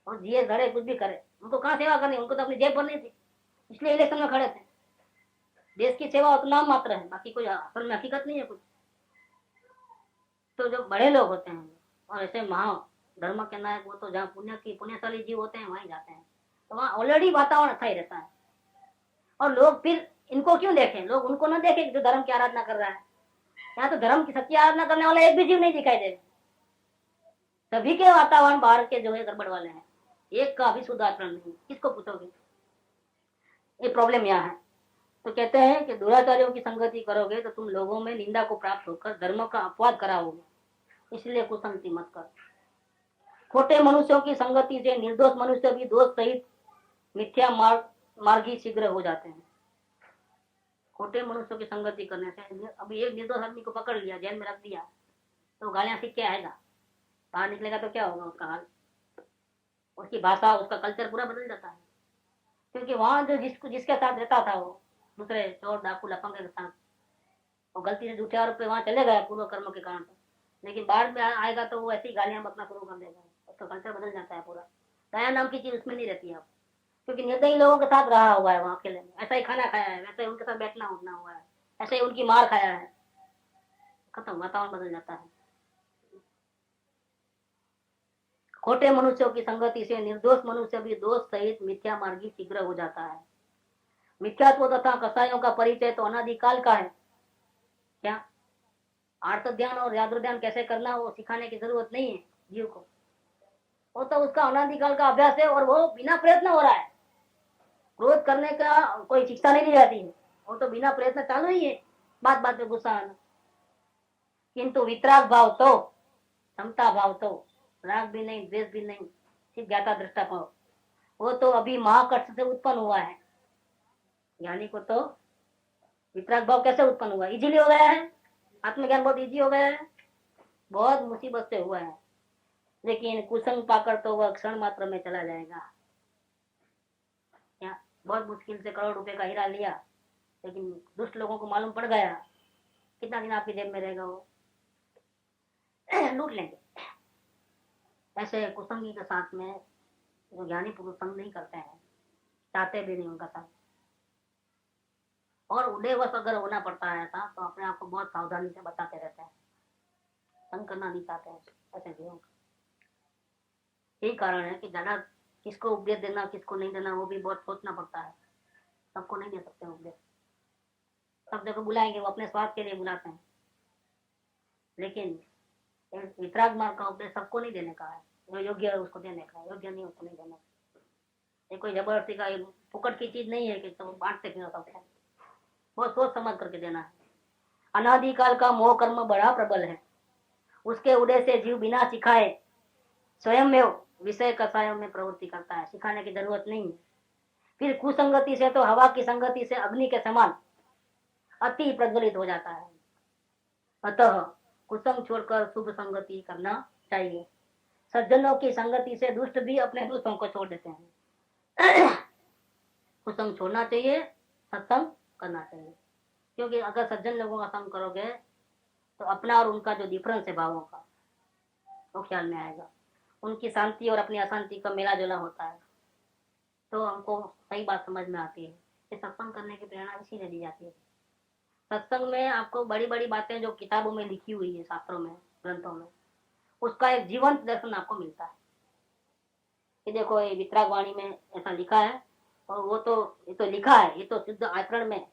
और जिए धड़े कुछ भी करे, उनको कहाँ सेवा करनी, उनको तो अपनी जेब भरनी थी, इसलिए इलेक्शन में खड़े थे। देश की सेवा तो नाम मात्र है, बाकी कोई असल में हकीकत नहीं है कुछ। तो जो बड़े लोग होते हैं और ऐसे महा धर्म के नायक, वो तो जहाँ पुण्यशाली जीव होते हैं वहीं जाते हैं, तो वहाँ ऑलरेडी वातावरण अच्छा ही रहता है। और लोग फिर इनको क्यों देखें? लोग उनको ना देखें जो धर्म की आराधना कर रहा है। यहाँ तो धर्म की सच्ची आराधना करने वाला एक भी जीव नहीं दिखाई दे। सभी के वातावरण बाहर के जो है गड़बड़ वाले हैं, एक का भी शुद्ध आचरण नहीं। किसको पूछोगे? ये प्रॉब्लम यहाँ है। तो कहते हैं कि दुराचार्यों की संगति करोगे तो तुम लोगों में निंदा को प्राप्त होकर धर्म का अपवाद कराओगे, इसलिए कुसंगति मत कर। खोटे मनुष्यों की संगति से निर्दोष मनुष्य भी दोष सहित मिथ्या मार्गी शीघ्र हो जाते हैं। खोटे मनुष्यों की संगति करने से, अभी एक निर्दोष आदमी को पकड़ लिया, जेल में रख दिया, तो गालियां सीख के आएगा, बाहर निकलेगा तो क्या होगा उसका हाल? उसकी भाषा, उसका कल्चर पूरा बदल जाता है। क्योंकि वहां जो जिसके साथ रहता था, वो दूसरे चोर डाकू लफंगे के साथ, और गलती से झूठे आरोप पे वहां चले गए पूर्व कर्म के कारण, लेकिन बाद में आएगा तो वो ऐसी गालियां बकना शुरू कर देगा, उसका कल्चर बदल जाता है पूरा। दया नाम की चीज उसमें नहीं रहती है अब, क्योंकि निर्दयी लोगों के साथ रहा हुआ है वहां अकेले में, ऐसा ही खाना खाया है, वैसे ही उनके साथ बैठना उठना हुआ है, ऐसे ही उनकी मार खाया है, खत्म, वातावरण बदल जाता है। खोटे मनुष्यों की संगति से निर्दोष मनुष्य भी दोष सहित मिथ्या मार्गी शीघ्र हो जाता है। मिथ्यात्व तथा कसायों का परिचय तो अनादिकाल का है। क्या आर्त ध्यान और याद्र ध्यान कैसे करना वो सिखाने की जरूरत नहीं है जीव को, वो तो उसका अनादिकाल का अभ्यास है और वो बिना प्रयत्न हो रहा है। क्रोध करने का कोई शिक्षा नहीं दी जाती है, वो तो बिना प्रयत्न चालू ही है, बात बात पे गुस्सा आना। किंतु वितराग भाव तो, समता भाव तो, राग भी नहीं, द्वेष भी नहीं, सिर्फ ज्ञाता दृष्टा भाव, वो तो अभी महाकष्ट से उत्पन्न हुआ है। ज्ञानी को तो वितराग भाव कैसे उत्पन्न हुआ, इजीली हो गया है। आत्मज्ञान बहुत इजी हो गया है, बहुत मुसीबत से हुआ है। लेकिन कुसंग पाकर तो वह क्षण मात्र में चला जाएगा। या बहुत मुश्किल से करोड़ रुपए का हीरा लिया, लेकिन दुष्ट लोगों को मालूम पड़ गया, कितना दिन आपकी जेब में रहेगा, वो लूट लेंगे। ऐसे कुसंगी के साथ में जो ज्ञानी पुरुष संग नहीं करते हैं, चाहते भी नहीं उनका साथ, और उदयवश अगर होना पड़ता है ऐसा, तो अपने आप को बहुत सावधानी से बताते रहते हैं, संग करना नहीं चाहते हैं ऐसे जीवों का। यही कारण है कि ज्यादा किसको उपदेश देना किसको नहीं देना वो भी बहुत सोचना पड़ता है। सबको नहीं दे सकते उपदेश, सब जगह बुलाएंगे, वो अपने स्वार्थ के लिए बुलाते हैं। लेकिन वितराग मार्ग का उपदेश सबको नहीं देने का है, जो योग्य है उसको देने का है, योग्य नहीं उसको नहीं देने का। ये कोई जबरदस्ती का फुकट की चीज नहीं है कि तो बांटते फिर सबको, बहुत सोच समझ करके देना है। अनादिकाल का मोह कर्म बड़ा प्रबल है, उसके उदय से जीव बिना सिखाए स्वयं में विषय कसायों में प्रवृत्ति करता है, सिखाने की जरूरत नहीं है। फिर कुसंगति से तो हवा की संगति से अग्नि के समान अति प्रज्वलित हो जाता है। अतः कुसंग छोड़कर शुभ संगति करना चाहिए। सज्जनों की संगति से दुष्ट भी अपने दुष्टों को छोड़ देते हैं। कुसंग छोड़ना चाहिए, सत्संग करना चाहिए, क्योंकि अगर सज्जन लोगों का संग करोगे तो अपना और उनका जो डिफरेंस है भावों का वो ख्याल में आएगा। उनकी शांति और अपनी अशांति का मेला जोला होता है, तो हमको सही बात समझ में आती है कि सत्संग करने की प्रेरणा इसीलिए दी जाती है। सत्संग में आपको बड़ी बड़ी बातें जो किताबों में लिखी हुई है, शास्त्रों में, ग्रंथों में, उसका एक जीवंत दर्शन आपको मिलता है कि देखो ये वितराग वाणी में ऐसा लिखा है, और वो तो ये तो लिखा है, ये तो शुद्ध आचरण में,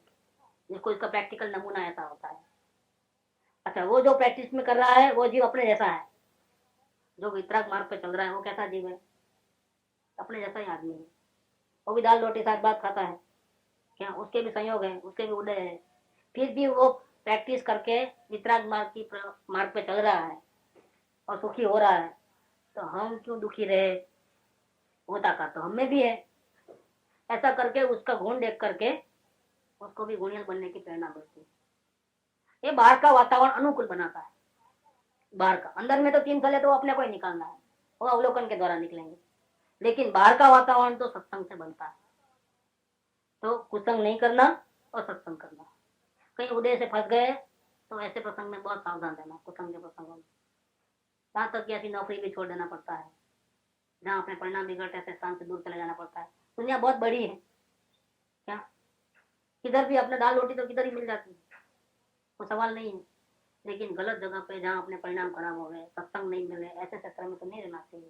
जिसको इसका प्रैक्टिकल नमूना ऐसा होता है। अच्छा, वो जो प्रैक्टिस में कर रहा है वो जीव अपने जैसा है, जो वितराग मार्ग पे चल रहा है वो कैसा जीव है, अपने जैसा ही आदमी है। वो भी दाल रोटी साथ बात खाता है, क्या उसके भी संयोग है, उसके भी उदय है, फिर भी वो प्रैक्टिस करके वितराग मार्ग पे चल रहा है और सुखी हो रहा है। तो हम क्यों दुखी रहे, होता का तो हमें भी है। ऐसा करके उसका गुण देख करके उसको भी गुणियल बनने की प्रेरणा मिलती है। ये बाहर का वातावरण अनुकूल बनाता है, बाहर का। अंदर में तो 3 फल है तो अपने को ही निकालना है, वो अवलोकन के द्वारा निकलेंगे, लेकिन बाहर का वातावरण तो सत्संग से बनता है। तो कुसंग नहीं करना और सत्संग करना। कहीं उदय से फंस गए तो ऐसे प्रसंग में बहुत सावधान रहना, कुसंग के प्रसंगों में। यहाँ तक कि ऐसी नौकरी भी छोड़ देना पड़ता है जहाँ अपने परिणाम बिगड़ते ऐसे स्थान से दूर चले जाना पड़ता है। दुनिया बहुत बड़ी है, क्या किधर भी अपने दाल रोटी तो किधर ही मिल जाती है, वो सवाल नहीं है। लेकिन गलत जगह पे जहाँ अपने परिणाम खराब हो गए, सत्संग नहीं मिले, ऐसे क्षेत्र में तो नहीं रहना चाहिए।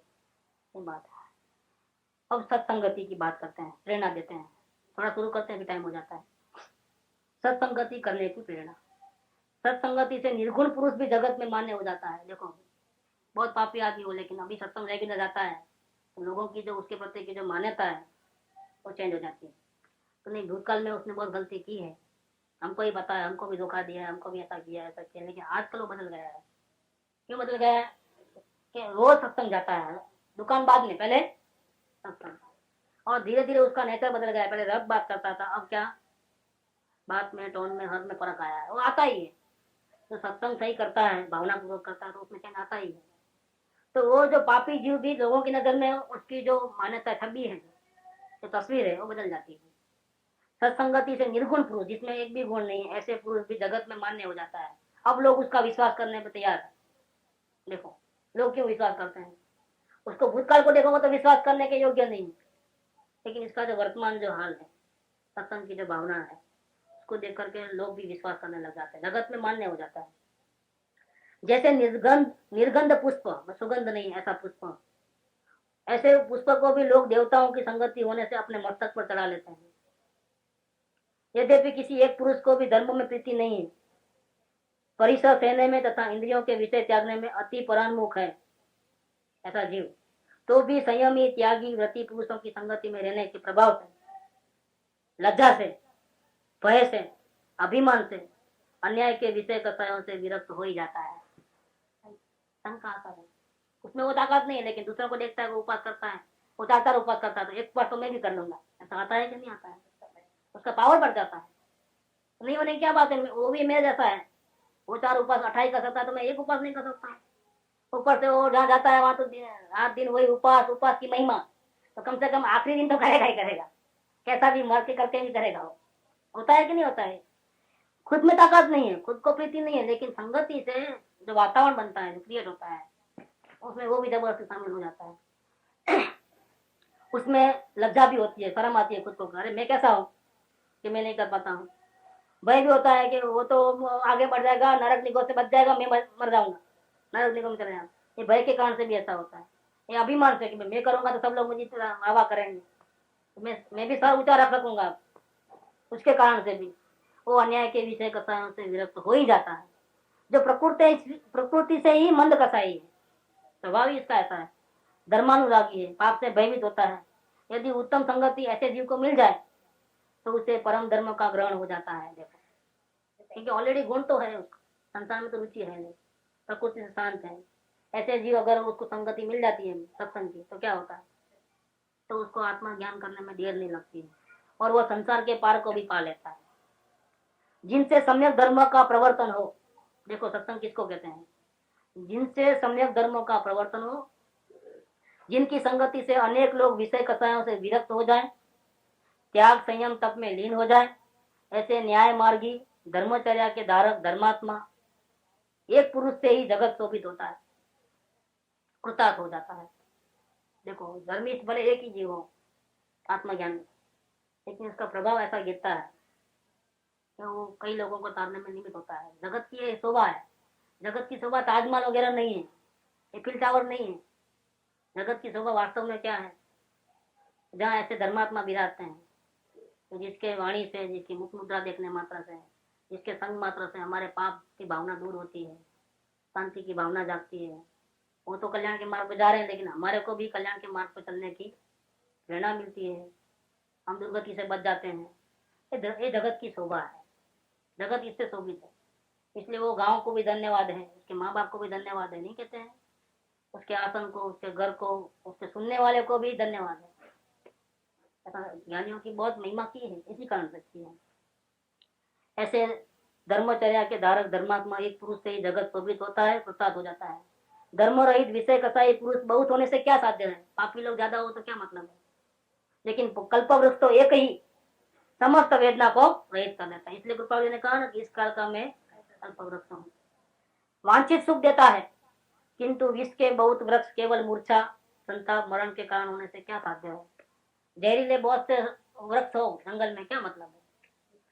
ये बात है। अब सत्संगति की बात करते हैं, प्रेरणा देते हैं, थोड़ा शुरू करते हैं, भी टाइम हो जाता है। सत्संगति करने की प्रेरणा। सत्संगति से निर्गुण पुरुष भी जगत में मान्य हो जाता है। देखो बहुत पापी आदमी हो, लेकिन अभी सत्संग रेगुलर जाता है तो लोगों की जो उसके प्रति की जो मान्यता है वो चेंज हो जाती है। तो नहीं, भूतकाल में उसने बहुत गलती की है, हमको ही पता है, हमको भी धोखा दिया है, हमको भी ऐसा किया है, ऐसा किया, लेकिन आजकल वो बदल गया है। क्यों बदल गया है कि रोज सत्संग जाता है, दुकान बाद में, पहले सत्संग, और धीरे धीरे उसका नेचर बदल गया है। पहले रब बात करता था, अब क्या, बात में, टोन में, हर में फर्क आया है। वो आता ही है, तो सत्संग सही करता है, भावना पूर्वक करता है, तो उसमें चैन आता ही है। तो वो जो पापी जीव भी लोगों की नजर में उसकी जो मान्यता छवि है, जो तस्वीर है, वो बदल जाती है। सत्संगति से निर्गुण पुरुष, जिसमें एक भी गुण नहीं है, ऐसे पुरुष भी जगत में मान्य हो जाता है। अब लोग उसका विश्वास करने पर तैयार है। देखो लोग क्यों विश्वास करते हैं, उसको भूतकाल को देखोगे तो विश्वास करने के योग्य नहीं है, लेकिन इसका जो वर्तमान जो हाल है, सत्संग की जो भावना है, उसको देख करके लोग भी विश्वास करने लग जाते हैं, जगत में मान्य हो जाता है। जैसे निर्गंध पुष्प, सुगंध नहीं ऐसा पुष्प, ऐसे पुष्प को भी लोग देवताओं की संगति होने से अपने मस्तक पर चढ़ा लेते हैं। यद्यपि किसी एक पुरुष को भी धर्म में प्रीति नहीं है, परिसर सहने में तथा इंद्रियों के विषय त्यागने में अति परान्मुख है ऐसा जीव, तो भी संयमी त्यागी व्रती पुरुषों की संगति में रहने के प्रभाव से, लज्जा से, भय से, अभिमान से, अन्याय के विषय कसायों से विरक्त हो ही जाता है। शंका आता है, उसमें वो ताकत नहीं है, लेकिन दूसरों को देखता है वो उपास करता है, वो चाहता है उपास करता है, तो एक बार तो मैं भी कर लूंगा, ऐसा आता है कि नहीं आता है? उसका पावर बढ़ जाता है। नहीं होने की क्या बात है, वो भी मेरे जैसा है, वो 4 उपास 28 कर सकता है, तो मैं एक उपास नहीं कर सकता। ऊपर से वो जहाँ जाता है वहां तो रात दिन वही उपास की महिमा, तो कम से कम आखिरी दिन तो करेगा ही करेगा, कैसा भी मर के करके भी करेगा। वो होता है कि नहीं होता है? खुद में ताकत नहीं है, खुद को प्रीति नहीं है, लेकिन संगति से जो वातावरण बनता है, जो क्रिएट होता है, उसमें वो भी जबरदस्ती शामिल हो जाता है। उसमें लज्जा भी होती है, शर्म आती है खुद को, अरे मैं कैसा हूँ कि मैं नहीं कर पाता हूँ। भय भी होता है कि वो तो आगे बढ़ जाएगा, नरक निगोह से बच जाएगा, मैं मर जाऊंगा, नरक निगम चले जाएंगे। ये भय के कारण से भी ऐसा होता है। ये अभिमान से कि मैं करूंगा तो सब लोग मुझे वाह करेंगे, तो मैं भी सर ऊंचा रख सकूंगा, उसके कारण से भी वो अन्याय के विषय कसायों से विरक्त हो ही जाता है। जो प्रकृति से ही मंद कसाई है, स्वभाव ही इसका ऐसा है, धर्मानुरागी है, पाप से भयभीत होता है। यदि उत्तम संगति ऐसे जीव को मिल जाए तो उसे परम धर्म का ग्रहण हो जाता है। देखो, क्योंकि ऑलरेडी गुण तो है, संसार में तो रुचि है नहीं, प्रकृति से शांत है। ऐसे जीव अगर उसको संगति मिल जाती है सत्संग की, तो क्या होता है, तो उसको आत्मा ज्ञान करने में देर नहीं लगती है, और वह संसार के पार को भी पा लेता है। जिनसे सम्यक धर्म का प्रवर्तन हो, देखो सत्संग किसको कहते हैं, जिनसे सम्यक धर्म का प्रवर्तन हो, जिनकी संगति से अनेक लोग विषय कसायों से विरक्त हो जाए, त्याग संयम तप में लीन हो जाए, ऐसे न्याय मार्गी धर्मचर्या के धारक धर्मात्मा एक पुरुष से ही जगत शोभित होता है, कृतार्थ हो जाता है। देखो, धर्मी भले एक ही जीव हो आत्मज्ञान, लेकिन उसका प्रभाव ऐसा गिरता है कि वो कई लोगों को तारने में निमित्त होता है। जगत की ये शोभा है, जगत की शोभा ताजमहल वगैरह नहीं है, एफिल टावर नहीं है। जगत की शोभा वास्तव में क्या है, जहाँ ऐसे धर्मात्मा विराजते हैं, तो जिसके वाणी से, जिसकी मुख मुद्रा देखने मात्र से, जिसके संग मात्र से हमारे पाप की भावना दूर होती है, शांति की भावना जागती है। वो तो कल्याण के मार्ग पर जा रहे हैं, लेकिन हमारे को भी कल्याण के मार्ग पर चलने की प्रेरणा मिलती है, हम दुर्गति से बच जाते हैं। ये जगत की शोभा है, जगत इससे शोभित है। इसलिए वो गांव को भी धन्यवाद है, उसके माँ बाप को भी धन्यवाद है, नहीं कहते हैं, उसके आसन को, उसके घर को, उसके सुनने वाले को भी धन्यवाद है। ऐसा ज्ञानियों की बहुत महिमा की है, इसी कारण से की है। ऐसे धर्मचर्या के धारक धर्मात्मा एक पुरुष से ही जगत शोभित होता है, कृतार्थ हो जाता है। धर्म रहित विषय कसाई पुरुष बहुत होने से क्या साध्य है, पापी लोग ज्यादा हो तो क्या मतलब है, लेकिन कल्प वृक्ष तो एक ही समस्त वेदना को रहित कर देता है। इसलिए कृपा जी ने कहा ना कि इस काल का मैं कल्प वृक्ष हूँ। वांछित सुख देता है, किंतु विष के बहुत वृक्ष केवल मूर्छा संताप मरण के कारण होने से क्या साध्य है। जहरीले बहुत से वृक्ष हो जंगल में, क्या मतलब है,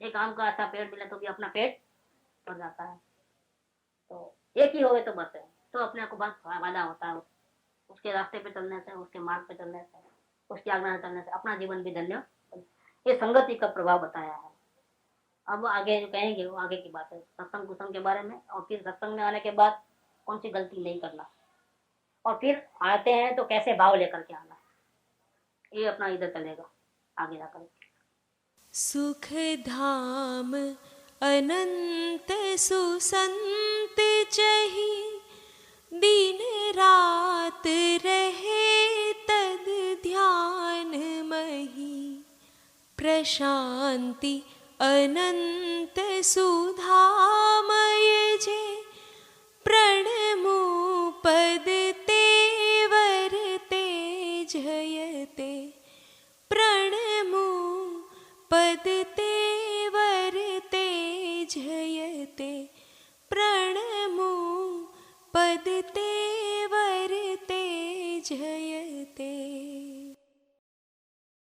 एक आम का अच्छा पेड़ मिले तो भी अपना पेट भर जाता है। तो एक ही होवे तो बस है, तो अपने को बस फायदा होता है उसके रास्ते पे चलने से, उसके मार्ग पे चलने से, उसकी आज्ञा चलने से अपना जीवन भी धन्य। ये संगति का प्रभाव बताया है। अब आगे जो कहेंगे वो आगे की बात है, सत्संग कुसंग के बारे में, और फिर सत्संग में आने के बाद कौन सी गलती नहीं करना, और फिर आते हैं तो कैसे भाव लेकर के आना, ये अपना इधर चलेगा आगे जाकर। सुख धाम अनंत सुसंत चही, दिन रात रहे तद ध्यान मही। प्रशांति अनंत सुधामय जे, प्रणमो पद तेवर ते जयते। प्रणमो पद